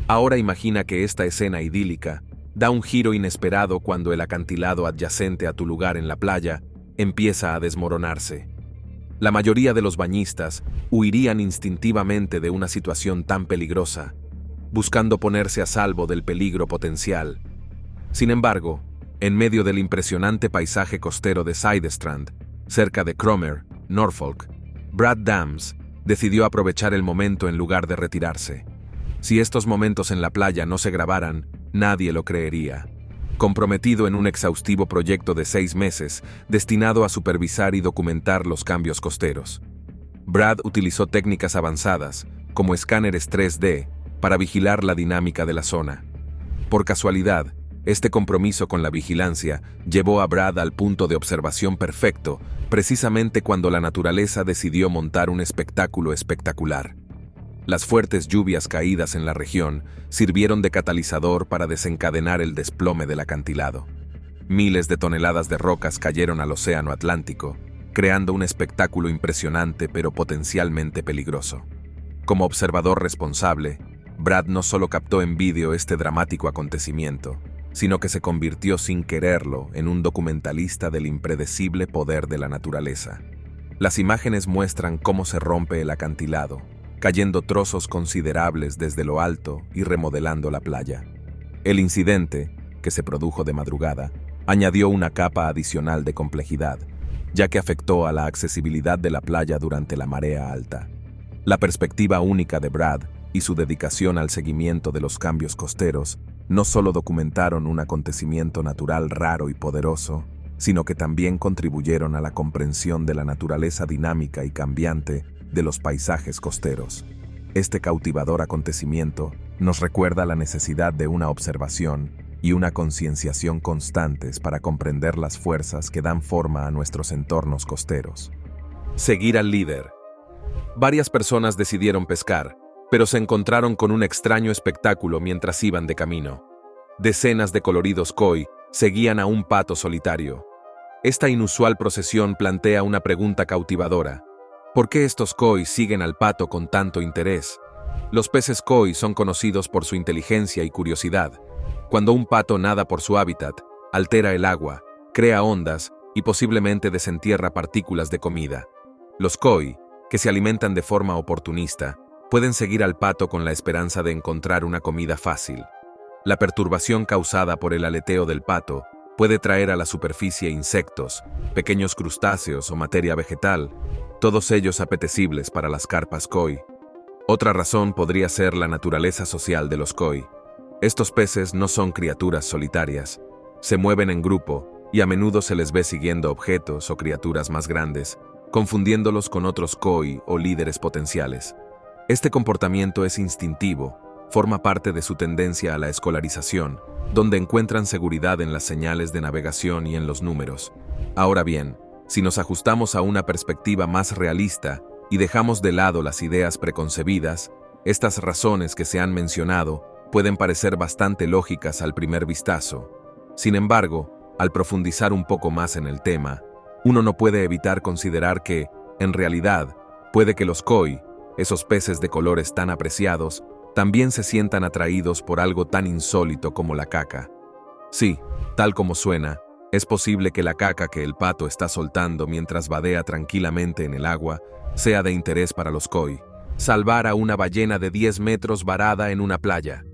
Ahora imagina que esta escena idílica da un giro inesperado cuando el acantilado adyacente a tu lugar en la playa empieza a desmoronarse. La mayoría de los bañistas huirían instintivamente de una situación tan peligrosa, buscando ponerse a salvo del peligro potencial. Sin embargo, en medio del impresionante paisaje costero de Sidestrand, cerca de Cromer, Norfolk, Brad Dams decidió aprovechar el momento en lugar de retirarse. Si estos momentos en la playa no se grabaran, nadie lo creería. Comprometido en un exhaustivo proyecto de 6 meses, destinado a supervisar y documentar los cambios costeros. Brad utilizó técnicas avanzadas, como escáneres 3D, para vigilar la dinámica de la zona. Por casualidad, este compromiso con la vigilancia llevó a Brad al punto de observación perfecto, precisamente cuando la naturaleza decidió montar un espectáculo espectacular. Las fuertes lluvias caídas en la región sirvieron de catalizador para desencadenar el desplome del acantilado. Miles de toneladas de rocas cayeron al océano Atlántico, creando un espectáculo impresionante pero potencialmente peligroso. Como observador responsable, Brad no solo captó en vídeo este dramático acontecimiento, sino que se convirtió sin quererlo en un documentalista del impredecible poder de la naturaleza. Las imágenes muestran cómo se rompe el acantilado, cayendo trozos considerables desde lo alto y remodelando la playa. El incidente, que se produjo de madrugada, añadió una capa adicional de complejidad, ya que afectó a la accesibilidad de la playa durante la marea alta. La perspectiva única de Brad y su dedicación al seguimiento de los cambios costeros no solo documentaron un acontecimiento natural raro y poderoso, sino que también contribuyeron a la comprensión de la naturaleza dinámica y cambiante de los paisajes costeros. Este cautivador acontecimiento nos recuerda la necesidad de una observación y una concienciación constantes para comprender las fuerzas que dan forma a nuestros entornos costeros. Seguir al líder. Varias personas decidieron pescar, pero se encontraron con un extraño espectáculo mientras iban de camino. Decenas de coloridos koi seguían a un pato solitario. Esta inusual procesión plantea una pregunta cautivadora. ¿Por qué estos koi siguen al pato con tanto interés? Los peces koi son conocidos por su inteligencia y curiosidad. Cuando un pato nada por su hábitat, altera el agua, crea ondas y posiblemente desentierra partículas de comida. Los koi, que se alimentan de forma oportunista, pueden seguir al pato con la esperanza de encontrar una comida fácil. La perturbación causada por el aleteo del pato puede traer a la superficie insectos, pequeños crustáceos o materia vegetal, todos ellos apetecibles para las carpas koi. Otra razón podría ser la naturaleza social de los koi. Estos peces no son criaturas solitarias, se mueven en grupo y a menudo se les ve siguiendo objetos o criaturas más grandes, confundiéndolos con otros koi o líderes potenciales. Este comportamiento es instintivo, forma parte de su tendencia a la escolarización, donde encuentran seguridad en las señales de navegación y en los números. Ahora bien, si nos ajustamos a una perspectiva más realista y dejamos de lado las ideas preconcebidas, estas razones que se han mencionado pueden parecer bastante lógicas al primer vistazo. Sin embargo, al profundizar un poco más en el tema, uno no puede evitar considerar que, en realidad, puede que los koi, esos peces de colores tan apreciados, también se sientan atraídos por algo tan insólito como la caca. Sí, tal como suena, es posible que la caca que el pato está soltando mientras vadea tranquilamente en el agua sea de interés para los koi. Salvar a una ballena de 10 metros varada en una playa.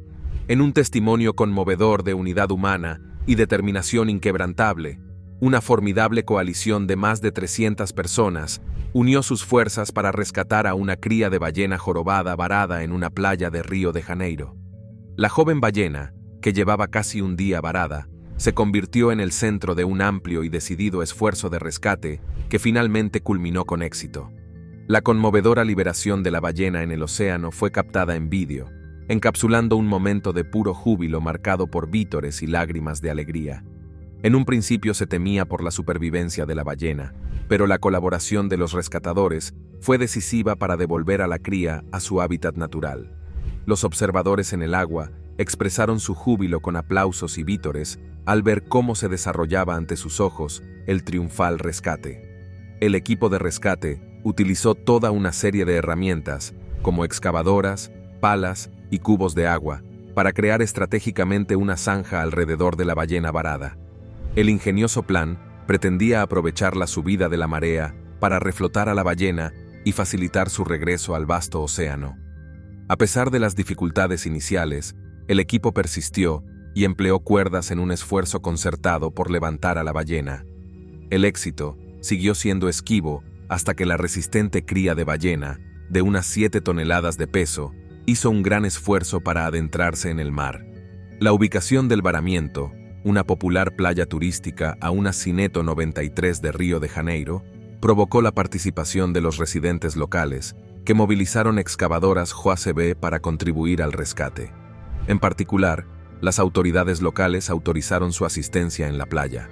En un testimonio conmovedor de unidad humana y determinación inquebrantable, una formidable coalición de más de 300 personas unió sus fuerzas para rescatar a una cría de ballena jorobada varada en una playa de Río de Janeiro. La joven ballena, que llevaba casi un día varada, se convirtió en el centro de un amplio y decidido esfuerzo de rescate que finalmente culminó con éxito. La conmovedora liberación de la ballena en el océano fue captada en vídeo, encapsulando un momento de puro júbilo marcado por vítores y lágrimas de alegría. En un principio se temía por la supervivencia de la ballena, pero la colaboración de los rescatadores fue decisiva para devolver a la cría a su hábitat natural. Los observadores en el agua expresaron su júbilo con aplausos y vítores al ver cómo se desarrollaba ante sus ojos el triunfal rescate. El equipo de rescate utilizó toda una serie de herramientas, como excavadoras, palas y cubos de agua, para crear estratégicamente una zanja alrededor de la ballena varada. El ingenioso plan pretendía aprovechar la subida de la marea para reflotar a la ballena y facilitar su regreso al vasto océano. A pesar de las dificultades iniciales, el equipo persistió y empleó cuerdas en un esfuerzo concertado por levantar a la ballena. El éxito siguió siendo esquivo hasta que la resistente cría de ballena, de unas 7 toneladas de peso, hizo un gran esfuerzo para adentrarse en el mar. La ubicación del varamiento, una popular playa turística a unas 193 de Río de Janeiro, provocó la participación de los residentes locales, que movilizaron excavadoras JCB para contribuir al rescate. En particular, las autoridades locales autorizaron su asistencia en la playa.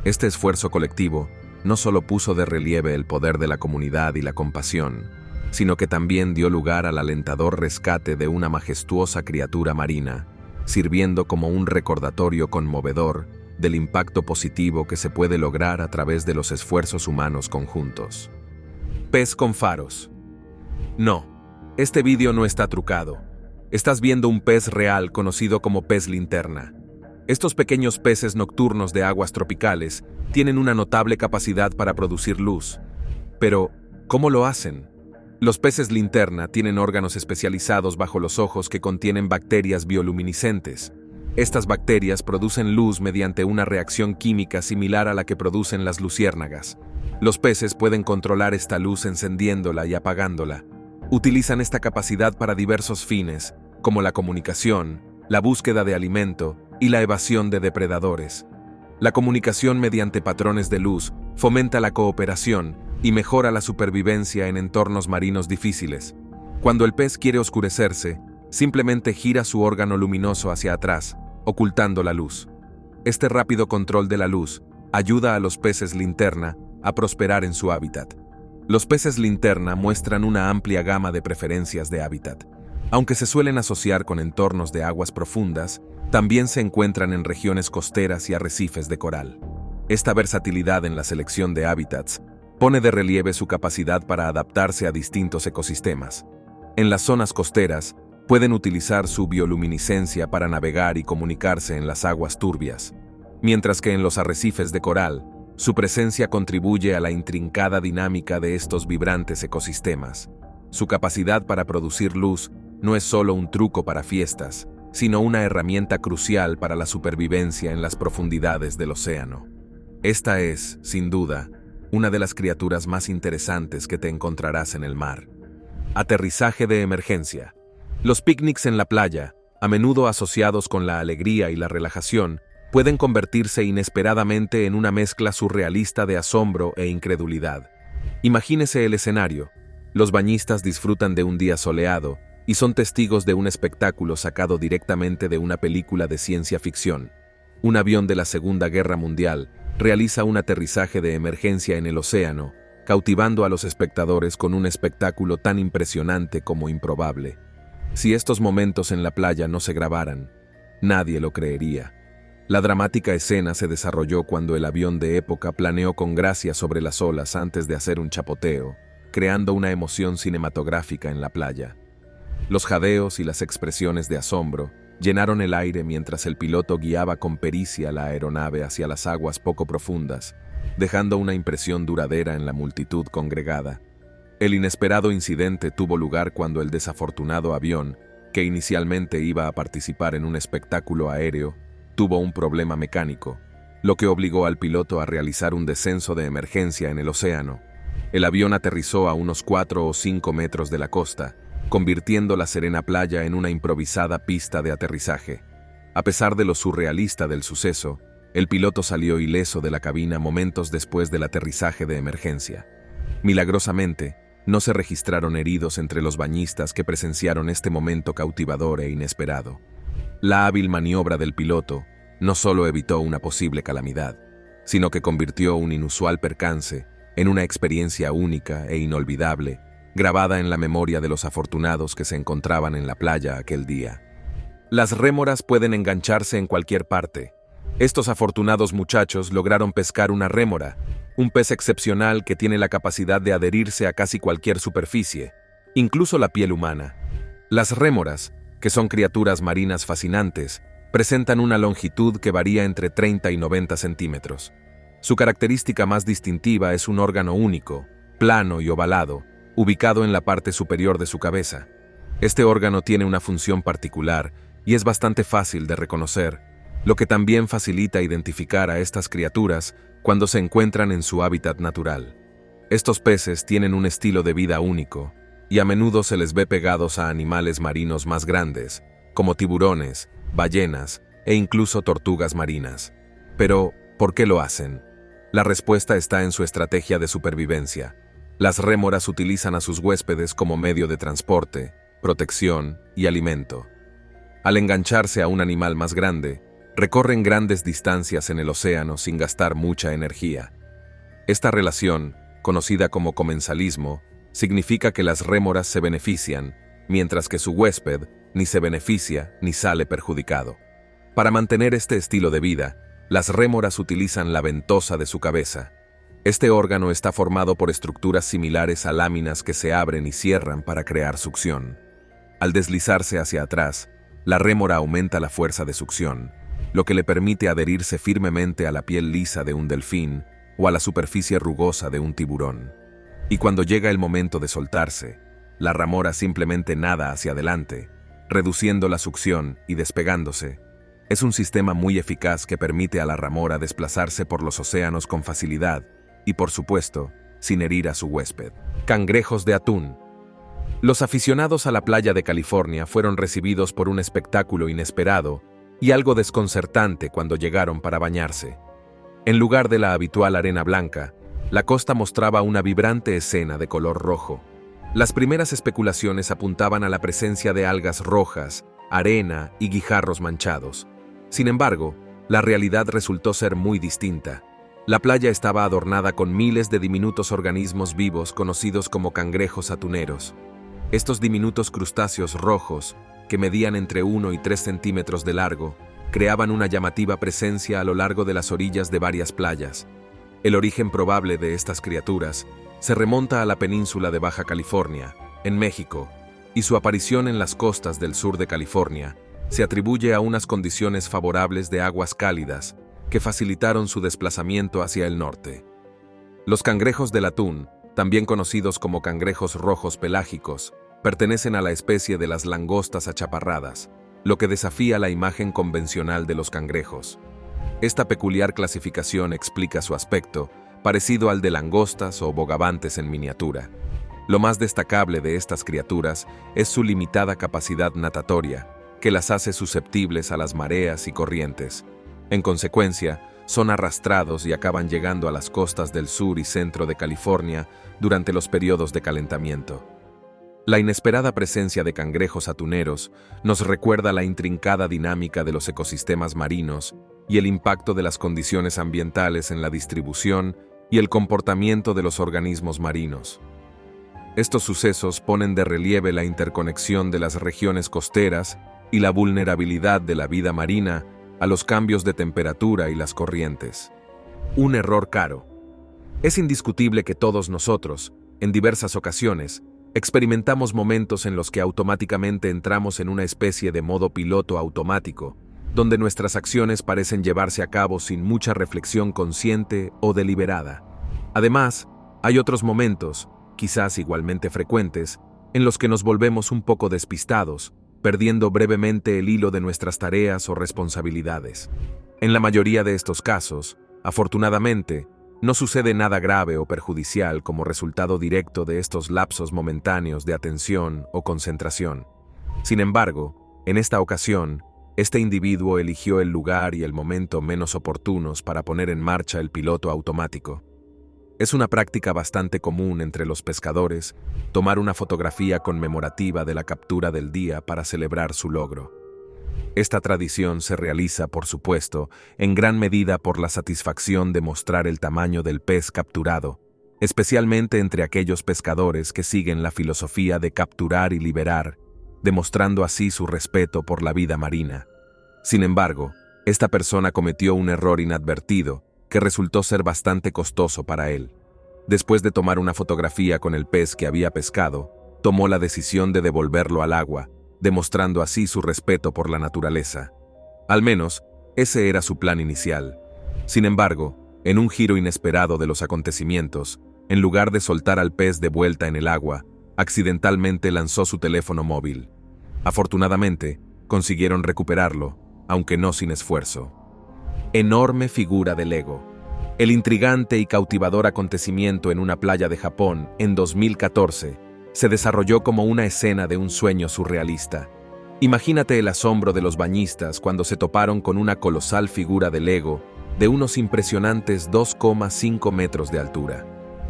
Este esfuerzo colectivo no solo puso de relieve el poder de la comunidad y la compasión, sino que también dio lugar al alentador rescate de una majestuosa criatura marina, sirviendo como un recordatorio conmovedor del impacto positivo que se puede lograr a través de los esfuerzos humanos conjuntos. Pez con faros. No, este vídeo no está trucado. Estás viendo un pez real conocido como pez linterna. Estos pequeños peces nocturnos de aguas tropicales tienen una notable capacidad para producir luz. Pero, ¿cómo lo hacen? Los peces linterna tienen órganos especializados bajo los ojos que contienen bacterias bioluminiscentes. Estas bacterias producen luz mediante una reacción química similar a la que producen las luciérnagas. Los peces pueden controlar esta luz encendiéndola y apagándola. Utilizan esta capacidad para diversos fines, como la comunicación, la búsqueda de alimento y la evasión de depredadores. La comunicación mediante patrones de luz fomenta la cooperación y mejora la supervivencia en entornos marinos difíciles. Cuando el pez quiere oscurecerse, simplemente gira su órgano luminoso hacia atrás, ocultando la luz. Este rápido control de la luz ayuda a los peces linterna a prosperar en su hábitat. Los peces linterna muestran una amplia gama de preferencias de hábitat. Aunque se suelen asociar con entornos de aguas profundas, también se encuentran en regiones costeras y arrecifes de coral. Esta versatilidad en la selección de hábitats pone de relieve su capacidad para adaptarse a distintos ecosistemas. En las zonas costeras, pueden utilizar su bioluminiscencia para navegar y comunicarse en las aguas turbias, mientras que en los arrecifes de coral, su presencia contribuye a la intrincada dinámica de estos vibrantes ecosistemas. Su capacidad para producir luz no es solo un truco para fiestas, sino una herramienta crucial para la supervivencia en las profundidades del océano. Esta es, sin duda, una de las criaturas más interesantes que te encontrarás en el mar. Aterrizaje de emergencia. Los picnics en la playa, a menudo asociados con la alegría y la relajación, pueden convertirse inesperadamente en una mezcla surrealista de asombro e incredulidad. Imagínese el escenario. Los bañistas disfrutan de un día soleado y son testigos de un espectáculo sacado directamente de una película de ciencia ficción. Un avión de la Segunda Guerra Mundial realiza un aterrizaje de emergencia en el océano, cautivando a los espectadores con un espectáculo tan impresionante como improbable. Si estos momentos en la playa no se grabaran, nadie lo creería. La dramática escena se desarrolló cuando el avión de época planeó con gracia sobre las olas antes de hacer un chapoteo, creando una emoción cinematográfica en la playa. Los jadeos y las expresiones de asombro llenaron el aire mientras el piloto guiaba con pericia la aeronave hacia las aguas poco profundas, dejando una impresión duradera en la multitud congregada. El inesperado incidente tuvo lugar cuando el desafortunado avión, que inicialmente iba a participar en un espectáculo aéreo, tuvo un problema mecánico, lo que obligó al piloto a realizar un descenso de emergencia en el océano. El avión aterrizó a unos 4 o 5 metros de la costa, convirtiendo la serena playa en una improvisada pista de aterrizaje. A pesar de lo surrealista del suceso, el piloto salió ileso de la cabina momentos después del aterrizaje de emergencia. Milagrosamente, no se registraron heridos entre los bañistas que presenciaron este momento cautivador e inesperado. La hábil maniobra del piloto no solo evitó una posible calamidad, sino que convirtió un inusual percance en una experiencia única e inolvidable, grabada en la memoria de los afortunados que se encontraban en la playa aquel día. Las rémoras pueden engancharse en cualquier parte. Estos afortunados muchachos lograron pescar una rémora, un pez excepcional que tiene la capacidad de adherirse a casi cualquier superficie, incluso la piel humana. Las rémoras, que son criaturas marinas fascinantes, presentan una longitud que varía entre 30 y 90 centímetros. Su característica más distintiva es un órgano único, plano y ovalado, ubicado en la parte superior de su cabeza. Este órgano tiene una función particular y es bastante fácil de reconocer, lo que también facilita identificar a estas criaturas cuando se encuentran en su hábitat natural. Estos peces tienen un estilo de vida único y a menudo se les ve pegados a animales marinos más grandes, como tiburones, ballenas e incluso tortugas marinas. Pero, ¿por qué lo hacen? La respuesta está en su estrategia de supervivencia. Las rémoras utilizan a sus huéspedes como medio de transporte, protección y alimento. Al engancharse a un animal más grande, recorren grandes distancias en el océano sin gastar mucha energía. Esta relación, conocida como comensalismo, significa que las rémoras se benefician, mientras que su huésped ni se beneficia ni sale perjudicado. Para mantener este estilo de vida, las rémoras utilizan la ventosa de su cabeza. Este órgano está formado por estructuras similares a láminas que se abren y cierran para crear succión. Al deslizarse hacia atrás, la rémora aumenta la fuerza de succión, lo que le permite adherirse firmemente a la piel lisa de un delfín o a la superficie rugosa de un tiburón. Y cuando llega el momento de soltarse, la rémora simplemente nada hacia adelante, reduciendo la succión y despegándose. Es un sistema muy eficaz que permite a la rémora desplazarse por los océanos con facilidad y, por supuesto, sin herir a su huésped. Cangrejos de atún. Los aficionados a la playa de California fueron recibidos por un espectáculo inesperado y algo desconcertante cuando llegaron para bañarse. En lugar de la habitual arena blanca, la costa mostraba una vibrante escena de color rojo. Las primeras especulaciones apuntaban a la presencia de algas rojas, arena y guijarros manchados. Sin embargo, la realidad resultó ser muy distinta. La playa estaba adornada con miles de diminutos organismos vivos conocidos como cangrejos atuneros. Estos diminutos crustáceos rojos, que medían entre 1 y 3 centímetros de largo, creaban una llamativa presencia a lo largo de las orillas de varias playas. El origen probable de estas criaturas se remonta a la península de Baja California, en México, y su aparición en las costas del sur de California se atribuye a unas condiciones favorables de aguas cálidas que facilitaron su desplazamiento hacia el norte. Los cangrejos del atún, también conocidos como cangrejos rojos pelágicos, pertenecen a la especie de las langostas achaparradas, lo que desafía la imagen convencional de los cangrejos. Esta peculiar clasificación explica su aspecto, parecido al de langostas o bogavantes en miniatura. Lo más destacable de estas criaturas es su limitada capacidad natatoria, que las hace susceptibles a las mareas y corrientes. En consecuencia, son arrastrados y acaban llegando a las costas del sur y centro de California durante los periodos de calentamiento. La inesperada presencia de cangrejos atuneros nos recuerda la intrincada dinámica de los ecosistemas marinos y el impacto de las condiciones ambientales en la distribución y el comportamiento de los organismos marinos. Estos sucesos ponen de relieve la interconexión de las regiones costeras y la vulnerabilidad de la vida marina a los cambios de temperatura y las corrientes. Un error caro. Es indiscutible que todos nosotros, en diversas ocasiones, experimentamos momentos en los que automáticamente entramos en una especie de modo piloto automático, donde nuestras acciones parecen llevarse a cabo sin mucha reflexión consciente o deliberada. Además, hay otros momentos, quizás igualmente frecuentes, en los que nos volvemos un poco despistados, perdiendo brevemente el hilo de nuestras tareas o responsabilidades. En la mayoría de estos casos, afortunadamente, no sucede nada grave o perjudicial como resultado directo de estos lapsos momentáneos de atención o concentración. Sin embargo, en esta ocasión, este individuo eligió el lugar y el momento menos oportunos para poner en marcha el piloto automático. Es una práctica bastante común entre los pescadores tomar una fotografía conmemorativa de la captura del día para celebrar su logro. Esta tradición se realiza, por supuesto, en gran medida por la satisfacción de mostrar el tamaño del pez capturado, especialmente entre aquellos pescadores que siguen la filosofía de capturar y liberar, demostrando así su respeto por la vida marina. Sin embargo, esta persona cometió un error inadvertido que resultó ser bastante costoso para él. Después de tomar una fotografía con el pez que había pescado, tomó la decisión de devolverlo al agua, demostrando así su respeto por la naturaleza. Al menos, ese era su plan inicial. Sin embargo, en un giro inesperado de los acontecimientos, en lugar de soltar al pez de vuelta en el agua, accidentalmente lanzó su teléfono móvil. Afortunadamente, consiguieron recuperarlo, aunque no sin esfuerzo. Enorme figura de Lego. El intrigante y cautivador acontecimiento en una playa de Japón en 2014 se desarrolló como una escena de un sueño surrealista. Imagínate el asombro de los bañistas cuando se toparon con una colosal figura de Lego de unos impresionantes 2,5 metros de altura.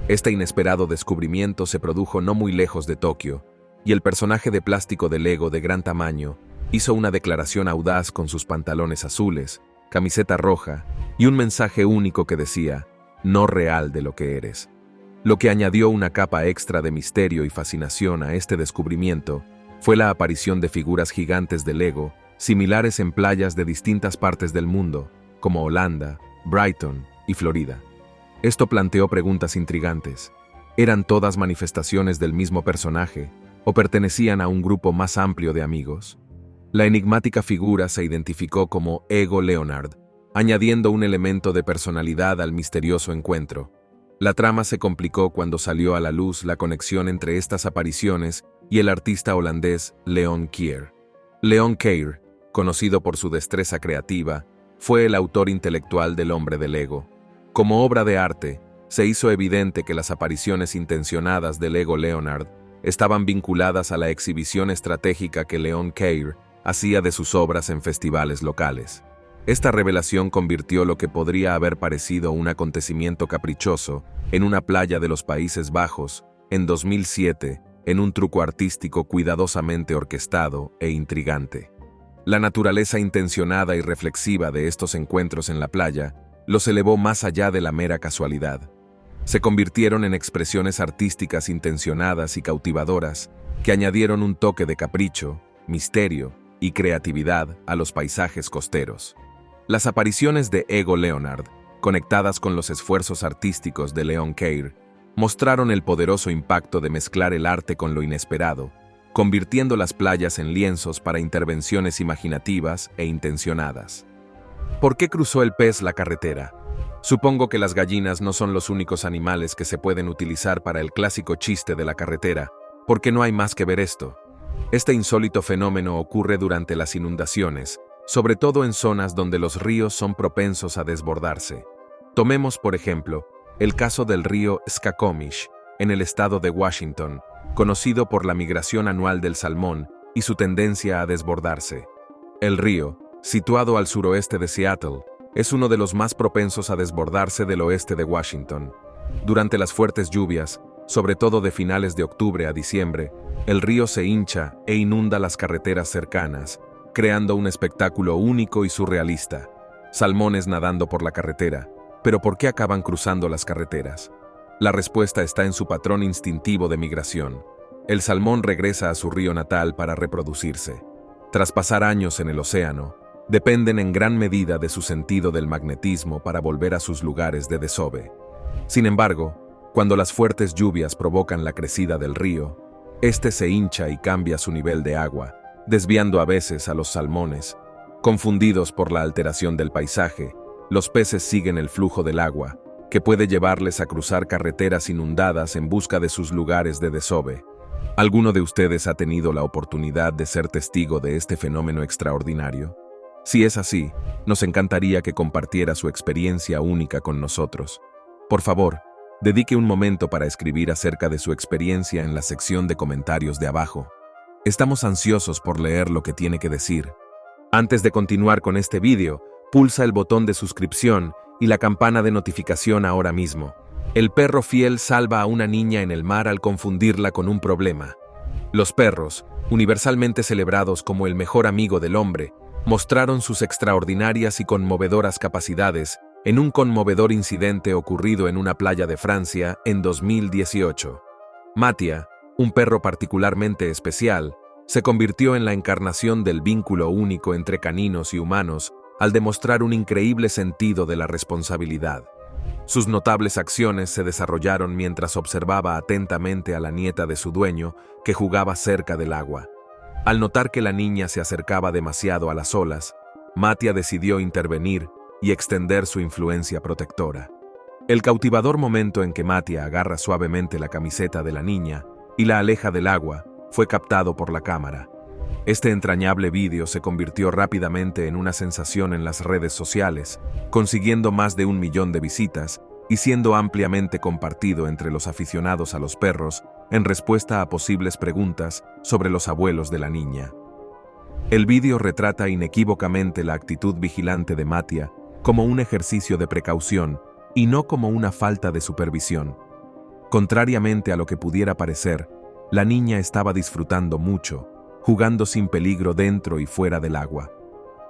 Este inesperado descubrimiento se produjo no muy lejos de Tokio, y el personaje de plástico de Lego de gran tamaño hizo una declaración audaz con sus pantalones azules, camiseta roja y un mensaje único que decía, no real de lo que eres. Lo que añadió una capa extra de misterio y fascinación a este descubrimiento fue la aparición de figuras gigantes de Lego, similares en playas de distintas partes del mundo, como Holanda, Brighton y Florida. Esto planteó preguntas intrigantes. ¿Eran todas manifestaciones del mismo personaje o pertenecían a un grupo más amplio de amigos? La enigmática figura se identificó como Ego Leonard, añadiendo un elemento de personalidad al misterioso encuentro. La trama se complicó cuando salió a la luz la conexión entre estas apariciones y el artista holandés Leon Keer. Leon Keer, conocido por su destreza creativa, fue el autor intelectual del Hombre de Lego. Como obra de arte, se hizo evidente que las apariciones intencionadas del Ego Leonard estaban vinculadas a la exhibición estratégica que Leon Keir hacía de sus obras en festivales locales. Esta revelación convirtió lo que podría haber parecido un acontecimiento caprichoso en una playa de los Países Bajos, en 2007, en un truco artístico cuidadosamente orquestado e intrigante. La naturaleza intencionada y reflexiva de estos encuentros en la playa los elevó más allá de la mera casualidad. Se convirtieron en expresiones artísticas intencionadas y cautivadoras que añadieron un toque de capricho, misterio y creatividad a los paisajes costeros. Las apariciones de Ego Leonard, conectadas con los esfuerzos artísticos de Leon Keir, mostraron el poderoso impacto de mezclar el arte con lo inesperado, convirtiendo las playas en lienzos para intervenciones imaginativas e intencionadas. ¿Por qué cruzó el pez la carretera? Supongo que las gallinas no son los únicos animales que se pueden utilizar para el clásico chiste de la carretera, porque no hay más que ver esto. Este insólito fenómeno ocurre durante las inundaciones, sobre todo en zonas donde los ríos son propensos a desbordarse. Tomemos, por ejemplo, el caso del río Squamish, en el estado de Washington, conocido por la migración anual del salmón y su tendencia a desbordarse. El río, situado al suroeste de Seattle, es uno de los más propensos a desbordarse del oeste de Washington. Durante las fuertes lluvias, sobre todo de finales de octubre a diciembre, el río se hincha e inunda las carreteras cercanas, creando un espectáculo único y surrealista. Salmones nadando por la carretera. ¿Pero por qué acaban cruzando las carreteras? La respuesta está en su patrón instintivo de migración. El salmón regresa a su río natal para reproducirse. Tras pasar años en el océano, dependen en gran medida de su sentido del magnetismo para volver a sus lugares de desove. Sin embargo, cuando las fuertes lluvias provocan la crecida del río, este se hincha y cambia su nivel de agua, desviando a veces a los salmones. Confundidos por la alteración del paisaje, los peces siguen el flujo del agua, que puede llevarles a cruzar carreteras inundadas en busca de sus lugares de desove. ¿Alguno de ustedes ha tenido la oportunidad de ser testigo de este fenómeno extraordinario? Si es así, nos encantaría que compartiera su experiencia única con nosotros. Por favor, dedique un momento para escribir acerca de su experiencia en la sección de comentarios de abajo. Estamos ansiosos por leer lo que tiene que decir. Antes de continuar con este vídeo, pulsa el botón de suscripción y la campana de notificación ahora mismo. El perro fiel salva a una niña en el mar al confundirla con un problema. Los perros, universalmente celebrados como el mejor amigo del hombre, mostraron sus extraordinarias y conmovedoras capacidades en un conmovedor incidente ocurrido en una playa de Francia en 2018. Mattia, un perro particularmente especial, se convirtió en la encarnación del vínculo único entre caninos y humanos al demostrar un increíble sentido de la responsabilidad. Sus notables acciones se desarrollaron mientras observaba atentamente a la nieta de su dueño, que jugaba cerca del agua. Al notar que la niña se acercaba demasiado a las olas, Mattia decidió intervenir y extender su influencia protectora. El cautivador momento en que Mattia agarra suavemente la camiseta de la niña y la aleja del agua fue captado por la cámara. Este entrañable vídeo se convirtió rápidamente en una sensación en las redes sociales, consiguiendo más de 1 millón de visitas y siendo ampliamente compartido entre los aficionados a los perros en respuesta a posibles preguntas sobre los abuelos de la niña. El vídeo retrata inequívocamente la actitud vigilante de Mattia como un ejercicio de precaución y no como una falta de supervisión. Contrariamente a lo que pudiera parecer, la niña estaba disfrutando mucho, jugando sin peligro dentro y fuera del agua.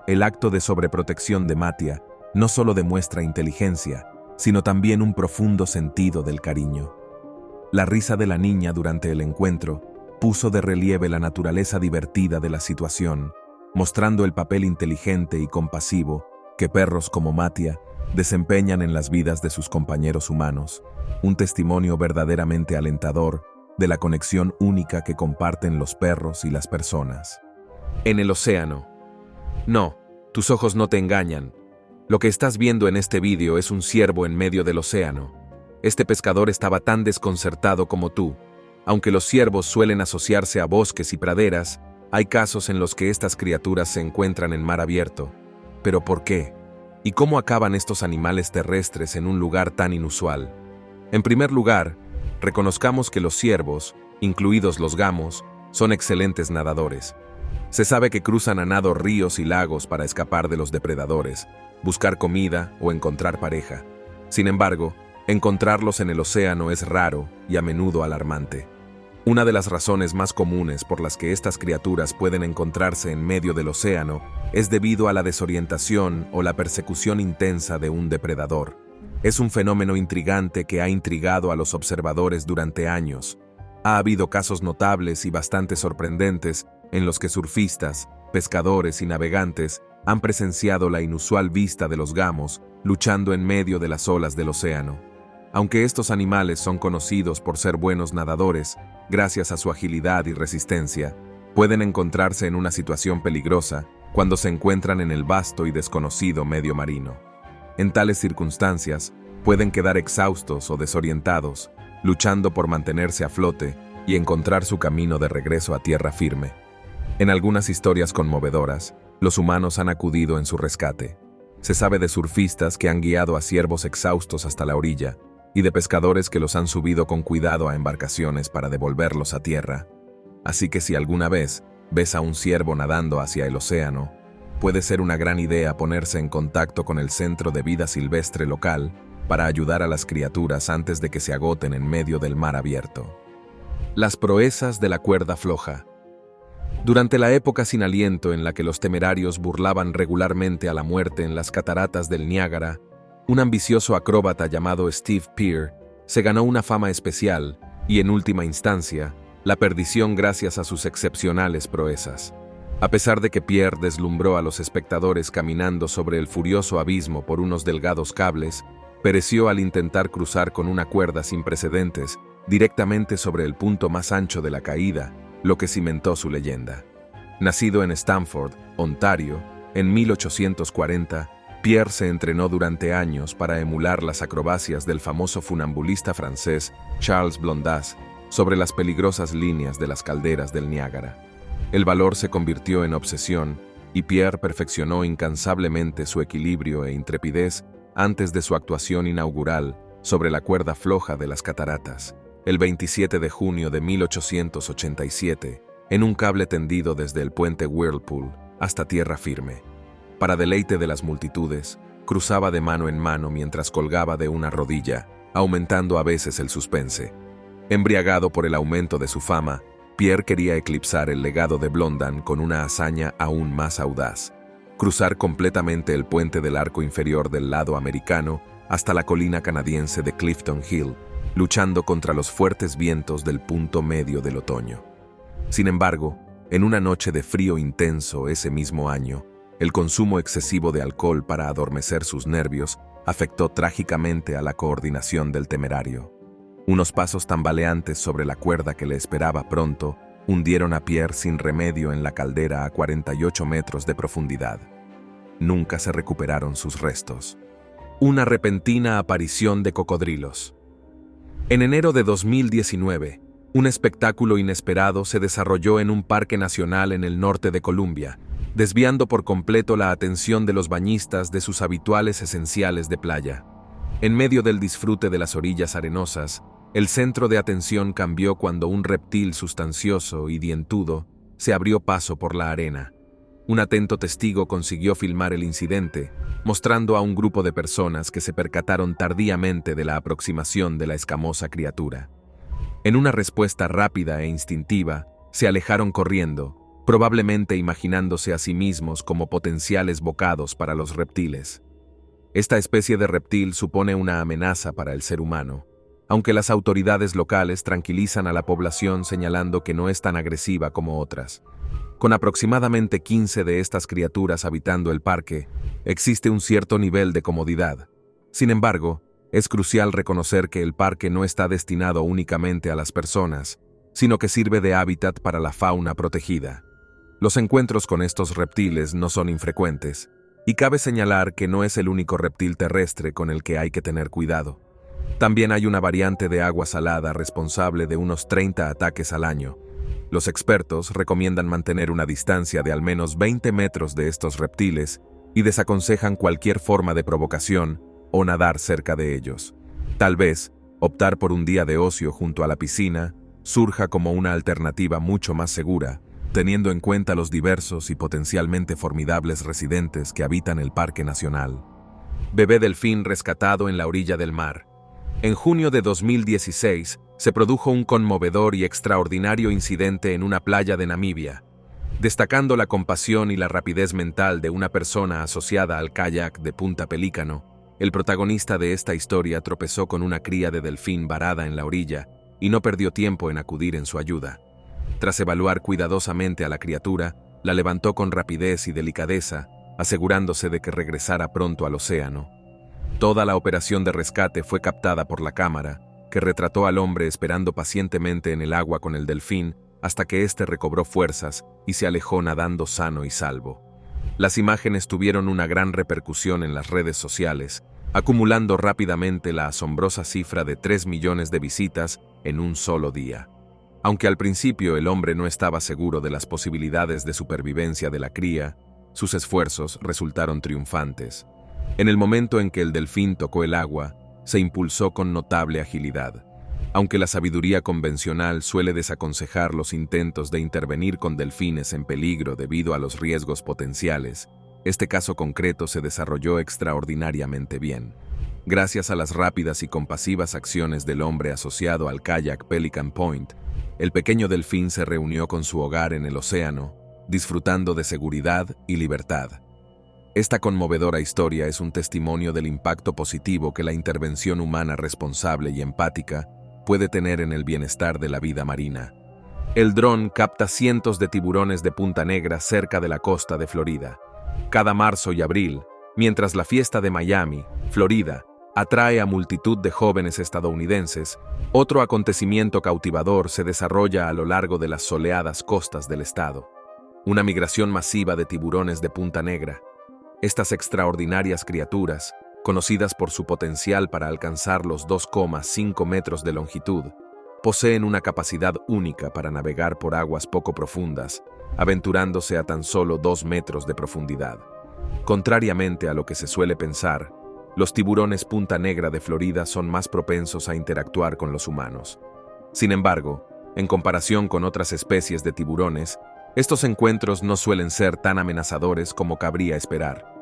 El acto de sobreprotección de Mattia no solo demuestra inteligencia, sino también un profundo sentido del cariño. La risa de la niña durante el encuentro puso de relieve la naturaleza divertida de la situación, mostrando el papel inteligente y compasivo que perros como Mattia desempeñan en las vidas de sus compañeros humanos, un testimonio verdaderamente alentador de la conexión única que comparten los perros y las personas. En el océano. No, tus ojos no te engañan. Lo que estás viendo en este vídeo es un ciervo en medio del océano. Este pescador estaba tan desconcertado como tú. Aunque los ciervos suelen asociarse a bosques y praderas, hay casos en los que estas criaturas se encuentran en mar abierto. ¿Pero por qué? ¿Y cómo acaban estos animales terrestres en un lugar tan inusual? En primer lugar, reconozcamos que los ciervos, incluidos los gamos, son excelentes nadadores. Se sabe que cruzan a nado ríos y lagos para escapar de los depredadores, buscar comida o encontrar pareja. Sin embargo, encontrarlos en el océano es raro y a menudo alarmante. Una de las razones más comunes por las que estas criaturas pueden encontrarse en medio del océano es debido a la desorientación o la persecución intensa de un depredador. Es un fenómeno intrigante que ha intrigado a los observadores durante años. Ha habido casos notables y bastante sorprendentes en los que surfistas, pescadores y navegantes han presenciado la inusual vista de los gamos luchando en medio de las olas del océano. Aunque estos animales son conocidos por ser buenos nadadores, gracias a su agilidad y resistencia, pueden encontrarse en una situación peligrosa cuando se encuentran en el vasto y desconocido medio marino. En tales circunstancias, pueden quedar exhaustos o desorientados, luchando por mantenerse a flote y encontrar su camino de regreso a tierra firme. En algunas historias conmovedoras, los humanos han acudido en su rescate. Se sabe de surfistas que han guiado a ciervos exhaustos hasta la orilla, y de pescadores que los han subido con cuidado a embarcaciones para devolverlos a tierra. Así que si alguna vez ves a un ciervo nadando hacia el océano, puede ser una gran idea ponerse en contacto con el Centro de Vida Silvestre local para ayudar a las criaturas antes de que se agoten en medio del mar abierto. Las proezas de la cuerda floja. Durante la época sin aliento en la que los temerarios burlaban regularmente a la muerte en las cataratas del Niágara, un ambicioso acróbata llamado Steve Pierre se ganó una fama especial y, en última instancia, la perdición gracias a sus excepcionales proezas. A pesar de que Pierre deslumbró a los espectadores caminando sobre el furioso abismo por unos delgados cables, pereció al intentar cruzar con una cuerda sin precedentes directamente sobre el punto más ancho de la caída, lo que cimentó su leyenda. Nacido en Stamford, Ontario, en 1840, Pierre se entrenó durante años para emular las acrobacias del famoso funambulista francés Charles Blondás sobre las peligrosas líneas de las calderas del Niágara. El valor se convirtió en obsesión y Pierre perfeccionó incansablemente su equilibrio e intrepidez antes de su actuación inaugural sobre la cuerda floja de las cataratas, el 27 de junio de 1887, en un cable tendido desde el puente Whirlpool hasta tierra firme. Para deleite de las multitudes, cruzaba de mano en mano mientras colgaba de una rodilla, aumentando a veces el suspense. Embriagado por el aumento de su fama, Pierre quería eclipsar el legado de Blondin con una hazaña aún más audaz: cruzar completamente el puente del arco inferior del lado americano hasta la colina canadiense de Clifton Hill, luchando contra los fuertes vientos del punto medio del otoño. Sin embargo, en una noche de frío intenso ese mismo año, el consumo excesivo de alcohol para adormecer sus nervios afectó trágicamente a la coordinación del temerario. Unos pasos tambaleantes sobre la cuerda que le esperaba pronto hundieron a Pierre sin remedio en la caldera a 48 metros de profundidad. Nunca se recuperaron sus restos. Una repentina aparición de cocodrilos. En enero de 2019, un espectáculo inesperado se desarrolló en un parque nacional en el norte de Columbia, desviando por completo la atención de los bañistas de sus habituales esenciales de playa. En medio del disfrute de las orillas arenosas, el centro de atención cambió cuando un reptil sustancioso y dientudo se abrió paso por la arena. Un atento testigo consiguió filmar el incidente, mostrando a un grupo de personas que se percataron tardíamente de la aproximación de la escamosa criatura. En una respuesta rápida e instintiva, se alejaron corriendo, probablemente imaginándose a sí mismos como potenciales bocados para los reptiles. Esta especie de reptil supone una amenaza para el ser humano, aunque las autoridades locales tranquilizan a la población señalando que no es tan agresiva como otras. Con aproximadamente 15 de estas criaturas habitando el parque, existe un cierto nivel de comodidad. Sin embargo, es crucial reconocer que el parque no está destinado únicamente a las personas, sino que sirve de hábitat para la fauna protegida. Los encuentros con estos reptiles no son infrecuentes, y cabe señalar que no es el único reptil terrestre con el que hay que tener cuidado. También hay una variante de agua salada responsable de unos 30 ataques al año. Los expertos recomiendan mantener una distancia de al menos 20 metros de estos reptiles y desaconsejan cualquier forma de provocación o nadar cerca de ellos. Tal vez, optar por un día de ocio junto a la piscina, surja como una alternativa mucho más segura, teniendo en cuenta los diversos y potencialmente formidables residentes que habitan el Parque Nacional. Bebé delfín rescatado en la orilla del mar. En junio de 2016, se produjo un conmovedor y extraordinario incidente en una playa de Namibia. Destacando la compasión y la rapidez mental de una persona asociada al kayak de Punta Pelícano, el protagonista de esta historia tropezó con una cría de delfín varada en la orilla y no perdió tiempo en acudir en su ayuda. Tras evaluar cuidadosamente a la criatura, la levantó con rapidez y delicadeza, asegurándose de que regresara pronto al océano. Toda la operación de rescate fue captada por la cámara, que retrató al hombre esperando pacientemente en el agua con el delfín hasta que éste recobró fuerzas y se alejó nadando sano y salvo. Las imágenes tuvieron una gran repercusión en las redes sociales, acumulando rápidamente la asombrosa cifra de 3 millones de visitas en un solo día. Aunque al principio el hombre no estaba seguro de las posibilidades de supervivencia de la cría, sus esfuerzos resultaron triunfantes. En el momento en que el delfín tocó el agua, se impulsó con notable agilidad. Aunque la sabiduría convencional suele desaconsejar los intentos de intervenir con delfines en peligro debido a los riesgos potenciales, este caso concreto se desarrolló extraordinariamente bien. Gracias a las rápidas y compasivas acciones del hombre asociado al kayak Pelican Point, el pequeño delfín se reunió con su hogar en el océano, disfrutando de seguridad y libertad. Esta conmovedora historia es un testimonio del impacto positivo que la intervención humana responsable y empática puede tener en el bienestar de la vida marina. El dron capta cientos de tiburones de punta negra cerca de la costa de Florida. Cada marzo y abril, mientras la fiesta de Miami, Florida, atrae a multitud de jóvenes estadounidenses, otro acontecimiento cautivador se desarrolla a lo largo de las soleadas costas del estado. Una migración masiva de tiburones de punta negra. Estas extraordinarias criaturas, conocidas por su potencial para alcanzar los 2,5 metros de longitud, poseen una capacidad única para navegar por aguas poco profundas, aventurándose a tan solo 2 metros de profundidad. Contrariamente a lo que se suele pensar, los tiburones punta negra de Florida son más propensos a interactuar con los humanos. Sin embargo, en comparación con otras especies de tiburones, estos encuentros no suelen ser tan amenazadores como cabría esperar.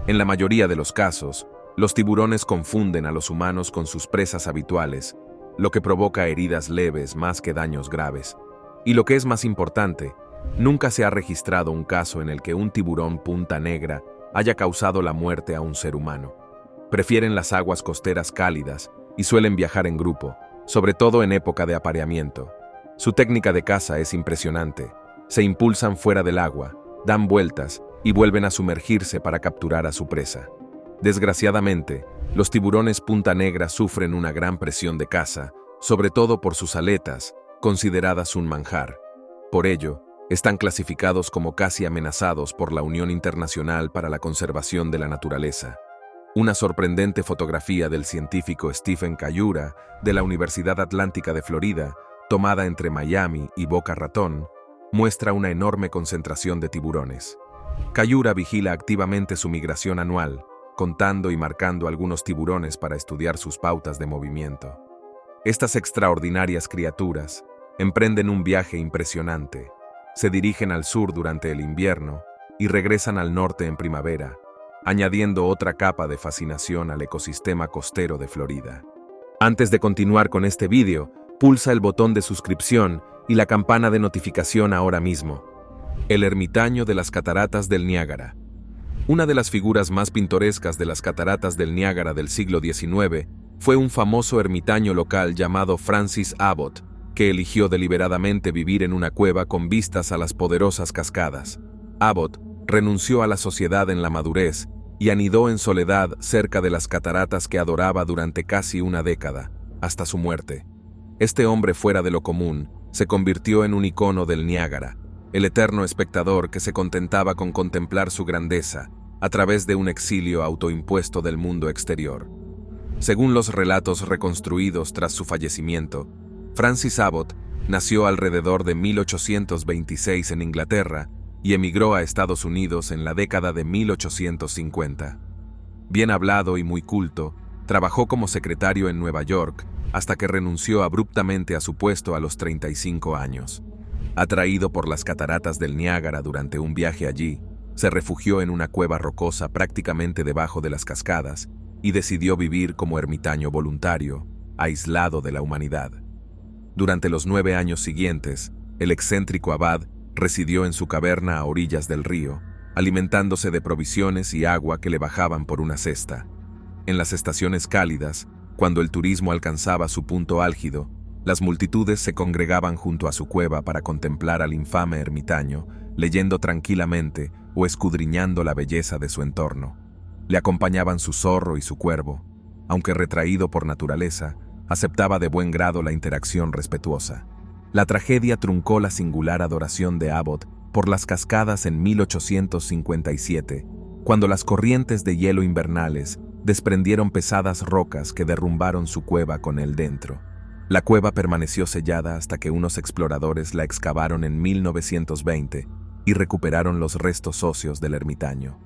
En la mayoría de los casos, los tiburones confunden a los humanos con sus presas habituales, lo que provoca heridas leves más que daños graves. Y lo que es más importante, nunca se ha registrado un caso en el que un tiburón punta negra haya causado la muerte a un ser humano. Prefieren las aguas costeras cálidas y suelen viajar en grupo, sobre todo en época de apareamiento. Su técnica de caza es impresionante. Se impulsan fuera del agua, dan vueltas y vuelven a sumergirse para capturar a su presa. Desgraciadamente, los tiburones punta negra sufren una gran presión de caza, sobre todo por sus aletas, consideradas un manjar. Por ello, están clasificados como casi amenazados por la Unión Internacional para la Conservación de la Naturaleza. Una sorprendente fotografía del científico Stephen Cayura de la Universidad Atlántica de Florida, tomada entre Miami y Boca Ratón, muestra una enorme concentración de tiburones. Cayura vigila activamente su migración anual, contando y marcando algunos tiburones para estudiar sus pautas de movimiento. Estas extraordinarias criaturas emprenden un viaje impresionante. Se dirigen al sur durante el invierno y regresan al norte en primavera, añadiendo otra capa de fascinación al ecosistema costero de Florida. Antes de continuar con este vídeo, pulsa el botón de suscripción y la campana de notificación ahora mismo. El ermitaño de las cataratas del Niágara. Una de las figuras más pintorescas de las cataratas del Niágara del siglo XIX fue un famoso ermitaño local llamado Francis Abbot, que eligió deliberadamente vivir en una cueva con vistas a las poderosas cascadas. Abbot renunció a la sociedad en la madurez y anidó en soledad cerca de las cataratas que adoraba durante casi una década, hasta su muerte. Este hombre fuera de lo común se convirtió en un icono del Niágara, el eterno espectador que se contentaba con contemplar su grandeza a través de un exilio autoimpuesto del mundo exterior. Según los relatos reconstruidos tras su fallecimiento, Francis Abbot nació alrededor de 1826 en Inglaterra y emigró a Estados Unidos en la década de 1850. Bien hablado y muy culto, trabajó como secretario en Nueva York hasta que renunció abruptamente a su puesto a los 35 años. Atraído por las cataratas del Niágara durante un viaje allí, se refugió en una cueva rocosa prácticamente debajo de las cascadas y decidió vivir como ermitaño voluntario, aislado de la humanidad. Durante los 9 años siguientes, el excéntrico abad residió en su caverna a orillas del río, alimentándose de provisiones y agua que le bajaban por una cesta. En las estaciones cálidas, cuando el turismo alcanzaba su punto álgido, las multitudes se congregaban junto a su cueva para contemplar al infame ermitaño, leyendo tranquilamente o escudriñando la belleza de su entorno. Le acompañaban su zorro y su cuervo. Aunque retraído por naturaleza, aceptaba de buen grado la interacción respetuosa. La tragedia truncó la singular adoración de Abbott por las cascadas en 1857, cuando las corrientes de hielo invernales desprendieron pesadas rocas que derrumbaron su cueva con él dentro. La cueva permaneció sellada hasta que unos exploradores la excavaron en 1920 y recuperaron los restos óseos del ermitaño.